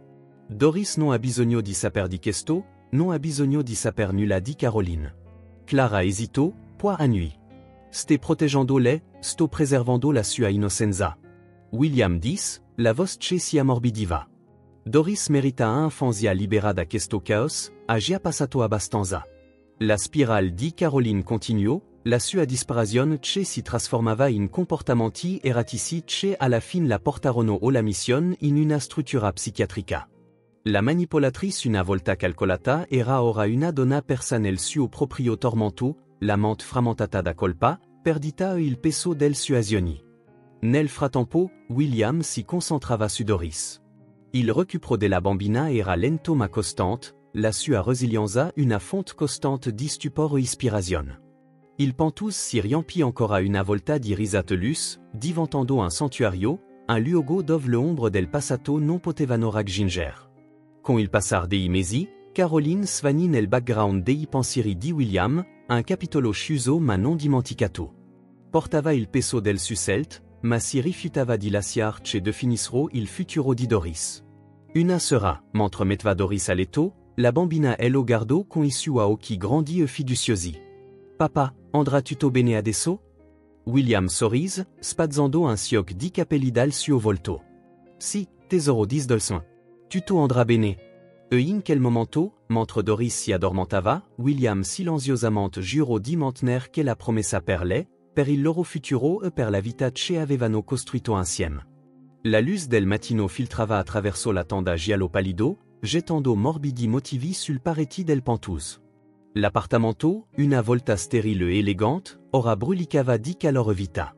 Doris non ha bisogno di saper di questo, non ha bisogno di saper nulla di Caroline. Clara esitò, poi annui. Ste proteggendo lei, sto preservando la sua innocenza. William disse, la voce che si ammorbidiva. Doris merita infanzia libera da questo caos, ha già passato abbastanza. La spirale di Caroline continuò, la sua disperazione che si trasformava in comportamenti erratici che alla fine la portarono alla missione in una struttura psichiatrica. La manipolatrice una volta calcolata era ora una donna persa nel suo proprio tormento, la mente frammentata da colpa, perdita e il peso del suo azioni. Nel frattempo, William si concentrava su Doris. Il recupero della bambina era lento ma costante, la sua resilienza una fonte costante di stupore e ispirazione. Il pentus si riempit ancora una volta di risatelus, diventando un santuario, un luogo dove l'ombre del passato non potevano raggiungere. Con il passar dei mesi, Caroline svanì nel background dei pensieri di William, un capitolo sciuso ma non dimenticato. Portava il peso del susselt, ma si rifiutava di lasciarci definissero il futuro di Doris. Una sera, mentre metteva Doris a letto, la bambina lo guardò con i suoi occhi grandi e fiduciosi. Papa, andrà tutto bene adesso? William sorrise, spazzando un siocco di capelli dal suo volto. Sì, tesoro dis dolcin. Tutto andrà bene. E in quel momento, mentre Doris si addormentava, William silenziosamente giurò di mantenere che la promessa per lei, per il loro futuro e per la vita che avevano costruito insieme. La luce del mattino filtrava attraverso la tenda giallo pallido, gettando morbidi motivi sul pareti del pentus. L'appartamento, una volta sterile e elegante, ora brulicava di calore vita.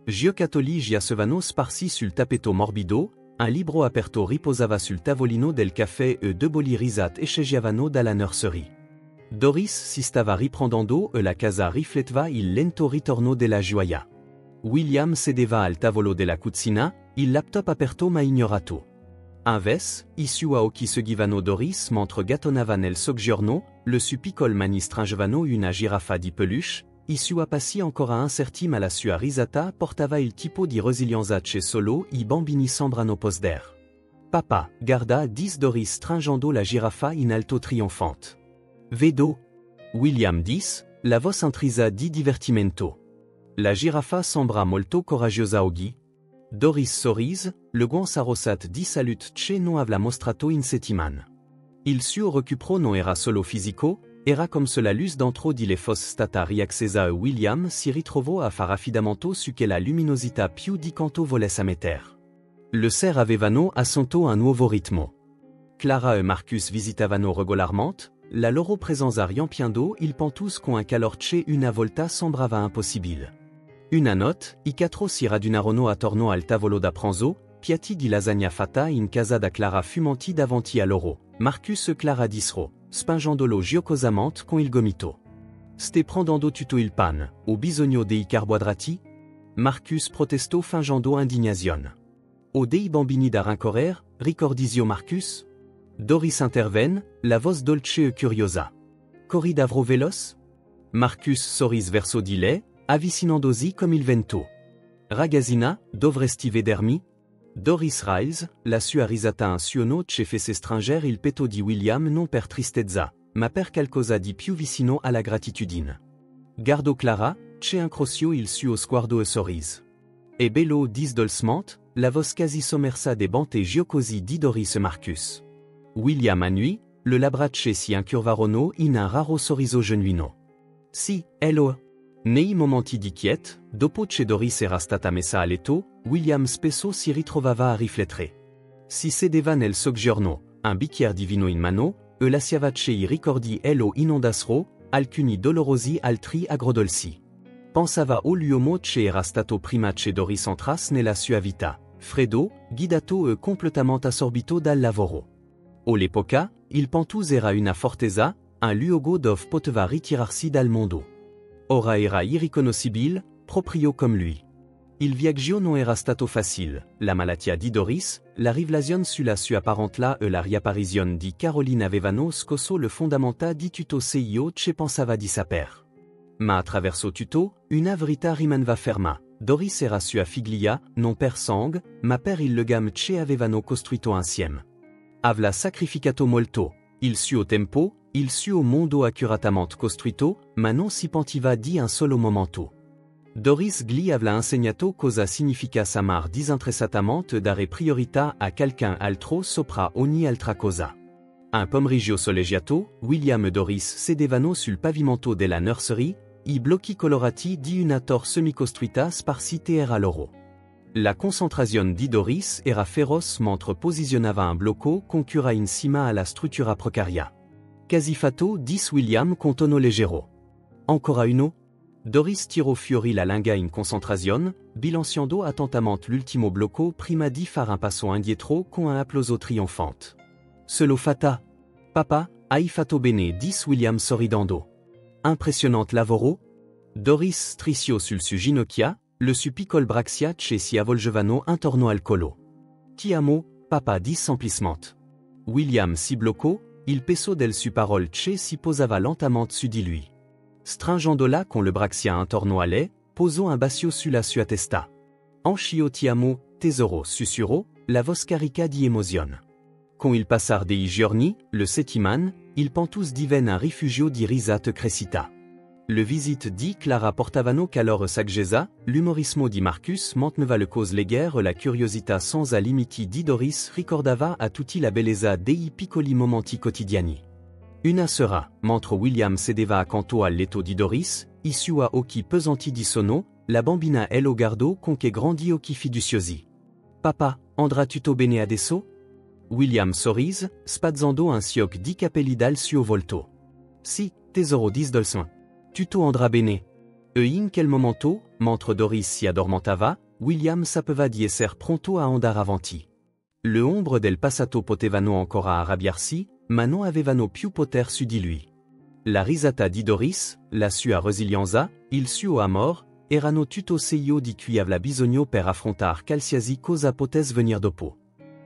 Giocattoli giacevano sparsi sul tappeto morbido, un libro aperto riposava sul tavolino del caffè e due boli risate echeggiavano dalla nursery. Doris si stava riprendendo e la casa rifletteva il lento ritorno della gioia. William sedeva al tavolo della cucina, il laptop aperto ma ignorato. Invece, i suoi occhi seguivano Doris mentre gattonava nel soggiorno, le suo piccolo mani stringevano una giraffa di peluche, i suoi passi ancora incerti ma la sua risata portava il tipo di resilienza che solo i bambini sembrano possedere. Papa, guarda dis Doris stringendo la giraffa in alto trionfante. Vedo. William dis, la voce intrisa di divertimento. La giraffa sembra molto coraggiosa oggi. Doris sorrise, le guance arrossat di salut che non aveva mostrato in settimane. Il suo recupero non era solo fisico, era come se la luce dentro di le fosse stata riaccesa e William si ritrovò a fare affidamento su che la luminosità più di quanto volesse mettere. Le ser avevano assunto un nuovo ritmo. Clara e Marcus visitavano regolarmente, la loro presenza riempiendo il pentus con un calor che una volta sembrava impossibile. Una notte, i quattro si radunarono attorno al tavolo da pranzo, piatti di lasagna fatta in casa da Clara fumanti davanti a loro. Marcus e Clara dissero, spingendolo giocosamente con il gomito. Ste prendendo tutto il pan, ho bisogno dei carboidrati? Marcus protestò fingendo indignazione. O dei bambini da rincorrere, ricordizio Marcus? Doris intervenne, la voce dolce e curiosa. Corri davvero veloce? Marcus sorrise verso di lei, avvicinandosi come il vento. Ragazzina, dovresti vedermi? Doris rise, la sua risata un suono che fece stringere il petto di William non per tristezza, ma per qualcosa di più vicino alla gratitudine. Guardò Clara, che incroció il suo sguardo e sorrise. E bello dis dolcemente, la voce quasi sommersa des bante giocosi di Doris e Marcus. William annui, le labbra che si incurvarono in un raro sorriso genuino. Sì, hello. Nei momenti di quiete, dopo che Doris era stata messa a letto, William spesso si ritrovava a riflettere. Si sedeva nel soggiorno, un bicchiere di vino in mano, e lasciava che i ricordi lo inondassero, alcuni dolorosi altri agrodolci. Pensava all'uomo che era stato prima che Doris entrasse nella sua vita, freddo, guidato e completamente assorbito dal lavoro. All'epoca, il pentus era una fortezza, un luogo dove poteva ritirarsi dal mondo. Ora era irriconoscibile, proprio come lui. Il viaggio non era stato facile, la malattia di Doris, la rivelazione sulla sua parentela e la riapparizione di Caroline avevano scosso le fondamenta di tutto ciò che pensava di saper. Ma attraverso tutto, una verità rimaneva ferma. Doris era sua figlia, non per sang, ma per il legame che avevano costruito insieme. Aveva sacrificato molto, il suo tempo, il suo mondo accuratamente costruito, ma non si pentiva di un solo momento. Doris gli aveva insegnato cosa significa amar disinteressatamente e dare priorità a quelqu'un altro sopra ogni altra cosa. Un pomeriggio soleggiato, William e Doris sedevano sul pavimento della nursery, i blocchi colorati di una torre semi-costruita sparsite era loro. La concentrazione di Doris era feroce mentre posizionava un blocco con cura in cima alla struttura precaria. Quasi fatto dis William con tono leggero. Ancora uno? Doris tirò fuori la lingua in concentrazione, bilanciando attentamente l'ultimo blocco prima di fare un passo indietro con un applauso trionfante. Se lo fata? Papa, Hai fatto bene dis William sorridendo. Impressionnante lavoro? Doris striscio sul su ginocchia, le su piccol braxiac si avvolgevano intorno al collo. Ti amo, papa dis semplissement. William si bloccò, il peso del su parolce si posava lentamente su di lui. Stringendo là con le braxia intorno a lei, posò un bacio su la sua testa. Anch'io ti amo, tesoro sussurrò, la voce carica di emozione. Quand il passar dei giorni, le settiman, il pentus diven un rifugio di risate crescita. Le visite di Clara portavano calor saggesa, l'umorismo di Marcus manteneva le cause leghiere la curiosità senza limiti di Doris ricordava a tutti la bellezza dei piccoli momenti quotidiani. Una sera, mentre William sedeva accanto al letto di Doris, i suoi occhi pesanti di sonno, la bambina lo guardò con che grandi occhi fiduciosi. Papa, andrà tutto bene adesso? William sorrise, spazzando un sioc di capelli dal suo volto. Si, tesoro dis dolcement. Tutto andrà bene. In quel momento, mentre Doris si addormentava, William sapeva di esser pronto a andare avanti. Le ombre del passato potevano ancora arrabbiarsi, ma non avevano più poter su di lui. La risata di Doris, la sua resilienza, il suo amor, erano tutto segno di cui aveva bisogno per affrontar qualsiasi cosa potesse venir dopo.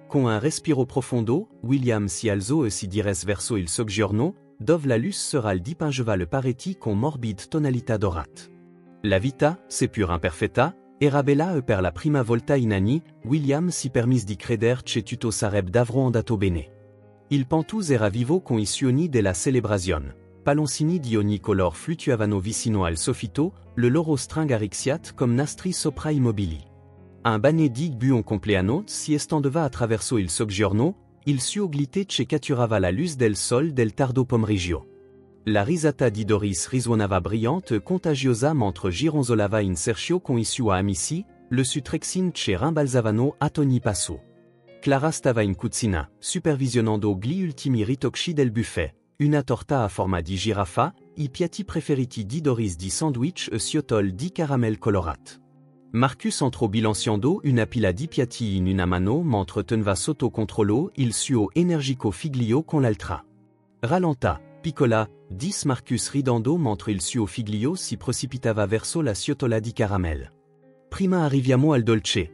Con un respiro profondo, William si alzò e si diresse verso il soggiorno, dove la luce sera il dipingeva le pareti con morbide tonalità dorate. La vita, seppur imperfetta, era bella e per la prima volta in anni, William si permise di creder che tutto sarebbe davvero andato bene. Il pentus era vivo con i suoni della celebrazione. Paloncini di ogni color fluctuavano vicino al soffitto, le loro stringarixiat come nastri sopra i mobili. Un benedict buon compleanno si estendeva attraverso il soggiorno, il suo glitece catturava la luce del sol del tardo pomeriggio. La risata di Doris risuonava brillante e contagiosa mentre gironzolava in cerchio con i suoi amici, le su trexin che rimbalzavano a ogni passo. Clara stava in cucina, supervisionando gli ultimi ritocchi del buffet, una torta a forma di giraffa, i piatti preferiti di Doris di sandwich e ciotol di caramel colorat. Marcus entrò bilanciando una pila di piatti in una mano mentre teneva sotto controllo il suo energico figlio con l'altra. Rallenta, piccola, dis Marcus ridendo mentre il suo figlio si precipitava verso la ciotola di caramel. Prima arriviamo al dolce.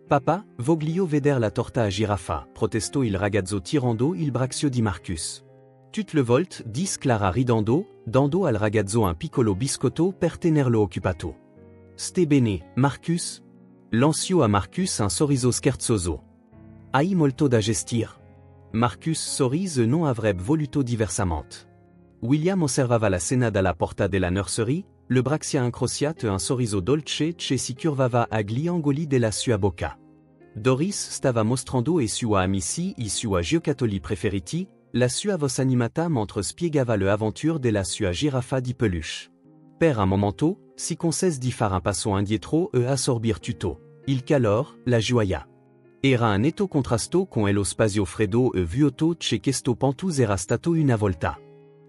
Papa, voglio veder la torta a giraffa, protestò il ragazzo tirando il braccio di Marcus. Tut le volt, dis Clara ridendo, dando al ragazzo un piccolo biscotto per tenerlo occupato. Ste bene, Marcus? Lanciò a Marcus un sorriso scherzoso. Hai molto da gestir. Marcus sorrise non avrebbe voluto diversamente. William osservava la cena dalla porta della nursery, le braccia incrociate e un sorriso dolce che si curvava agli angoli della sua bocca. Doris stava mostrando ai suoi amici i suoi giocattoli preferiti, la sua voce animata mentre spiegava le avventure della sua giraffa di peluche. Per un momento, si concesse di fare un passo indietro e assorbir tutto. Il calor, la gioia. Era un netto contrasto con lo spazio freddo e vuoto che questo pentus era stato una volta.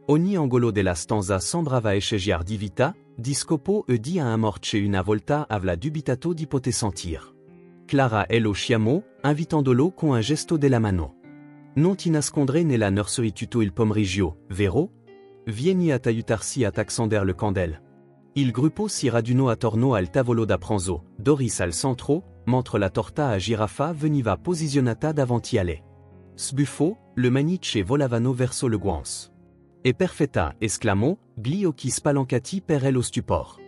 Ogni angolo della stanza sembrava echeggiar di vita, di scopo e di amor che una volta aveva dubitato di poter sentir. Clara lo chiamò, invitandolo con un gesto della mano. Non ti nascondrai nella nursery tutto il pomeriggio, vero? Vieni ad aiutarsi ad accendere le candele. Il gruppo si radunò attorno al tavolo da pranzo, Doris al centro, mentre la torta a giraffa veniva posizionata davanti a lei. Sbuffò, le maniche volavano verso le guance. E perfetta, esclamò, gli occhi spalancati per lo stupor.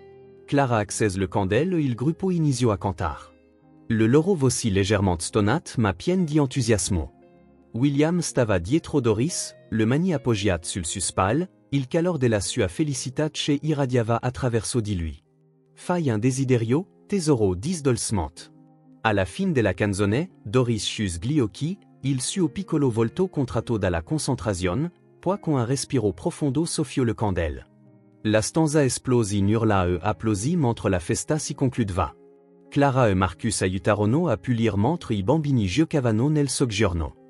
Clara accese le candele e il gruppo iniziò a cantar. Le loro voci légèrement stonate ma piene di entusiasmo. William stava dietro Doris, le mani appoggiate sul suo spalle, il calor della sua felicità che irradiava attraverso di lui. Fai un desiderio, tesoro dis dolcement. Alla fine della canzone, Doris chiuse gli occhi, il suo piccolo volto contratto dalla concentrazione, poi con un respiro profondo soffiò le candele. La stanza esplosi in urla e applausi mentre la festa si concludeva. Clara e Marcus aiutarono a pulire mentre i bambini giocavano nel soggiorno.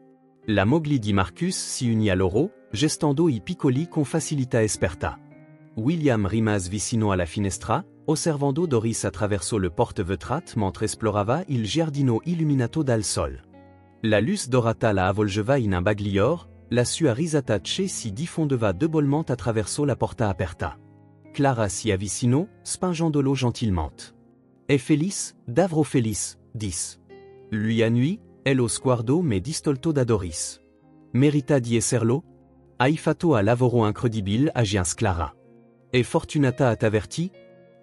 La moglie di Marcus si unì a loro, gestando i piccoli con facilità esperta. William rimase vicino alla finestra, osservando Doris attraverso le porte vetrate mentre esplorava il giardino illuminato dal sol. La luce dorata la avvolgeva in un baglior, la sua risata ce si diffondeva debolmente attraverso la porta aperta. Clara si avvicinò, spingendolo gentilmente. È felice, davvero felice, dis. Lui annui, è lo sguardo me distolto da Doris. Merita di esserlo? Hai fatto a lavoro incredibile agians Clara. E fortunata a t'averti?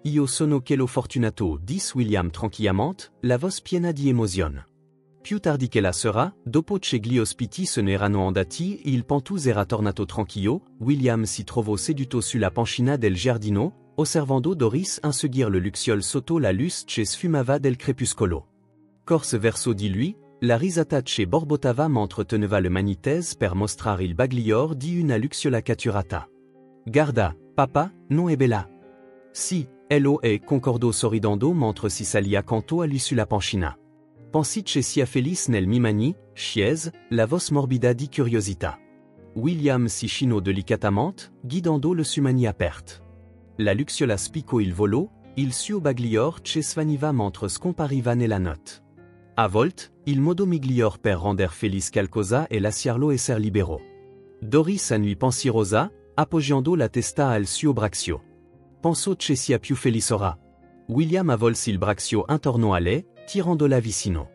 Io sono quello fortunato, dis William tranquillamente, la voce piena di emozione. Più tardi che la sera, dopo che gli ospiti se ne erano andati, il Pantus era tornato tranquillo, William si trovò seduto sulla panchina del giardino, osservando Doris inseguir le luxiol sotto la luce che sfumava del crepuscolo. Corse verso di lui, la risata che borbottava mentre teneva le manitese per mostrare il baglior di una luxiola catturata. Guarda, papa, non è bella. Si, ello è concordò sorridendo mentre si salì accanto a lui sulla panchina. Pensi che sia felice nel mimani, chiese, la voce morbida di curiosità. William si chinò delicatamente, guidando le sumani aperte. La luxiola spiccò il volo, il suo baglior che svaniva mentre scompariva nella notte. A volte, il modo miglior per render felice qualcosa è lasciarlo esser libero. Doris annui pensierosa, appoggiando la testa al suo braccio. Pensò che sia più felice ora. William avvolse il braccio intorno a lei, tirandola vicino.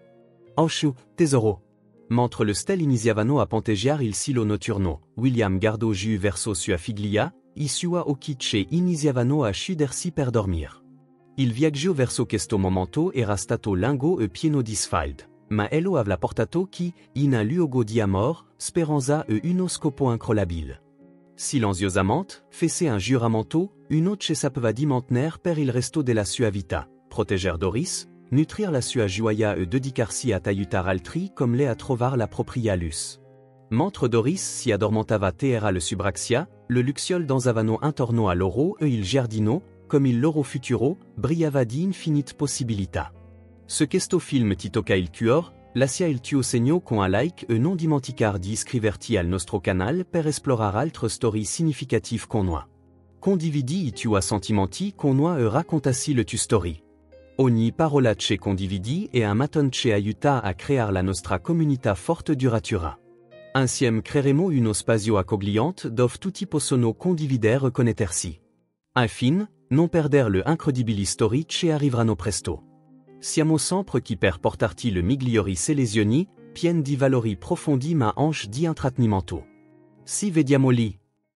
Osciu, tesoro. Mentre le stel iniziavano a ponteggiare il silo notturno, William guardò giù verso sua figlia, i suoi occhi che iniziavano a chiudersi per dormir. Il viaggio verso questo momento era stato lungo e pieno di sfide, ma ello aveva portato chi, in un luogo di amor, speranza e uno scopo incrollabile. Silenziosamente, fece un giuramento, uno che sapeva di mantenere per il resto della sua vita, proteger Doris, nutrir la sua gioia e dedicarsi a aiutare altri come lei a trovar la propria luce. Mentre Doris si addormentava era le subraxia, le luxiol danzavano intorno a loro e il giardino, come il loro futuro, brillava di infinite possibilità. Se questo film ti tocca il cuore, lascia il tuo segno con un like e non dimenticar di iscriverti al nostro canal per esplorar altre storie significative con noi. Condividi i tuoi sentimenti con noi e raccontasi le tue storie. Ogni parola che condividi è un maton che aiuta a creare la nostra comunità forte duratura. Insieme creeremo uno spazio accogliente dove tutti possono condividere e connettersi. Infine, non perdere le incredibili storie che arriveranno presto. Siamo sempre qui per portarti le migliori selezioni, piene di valori profondi ma anche di intrattenimento. Ci vediamo lì.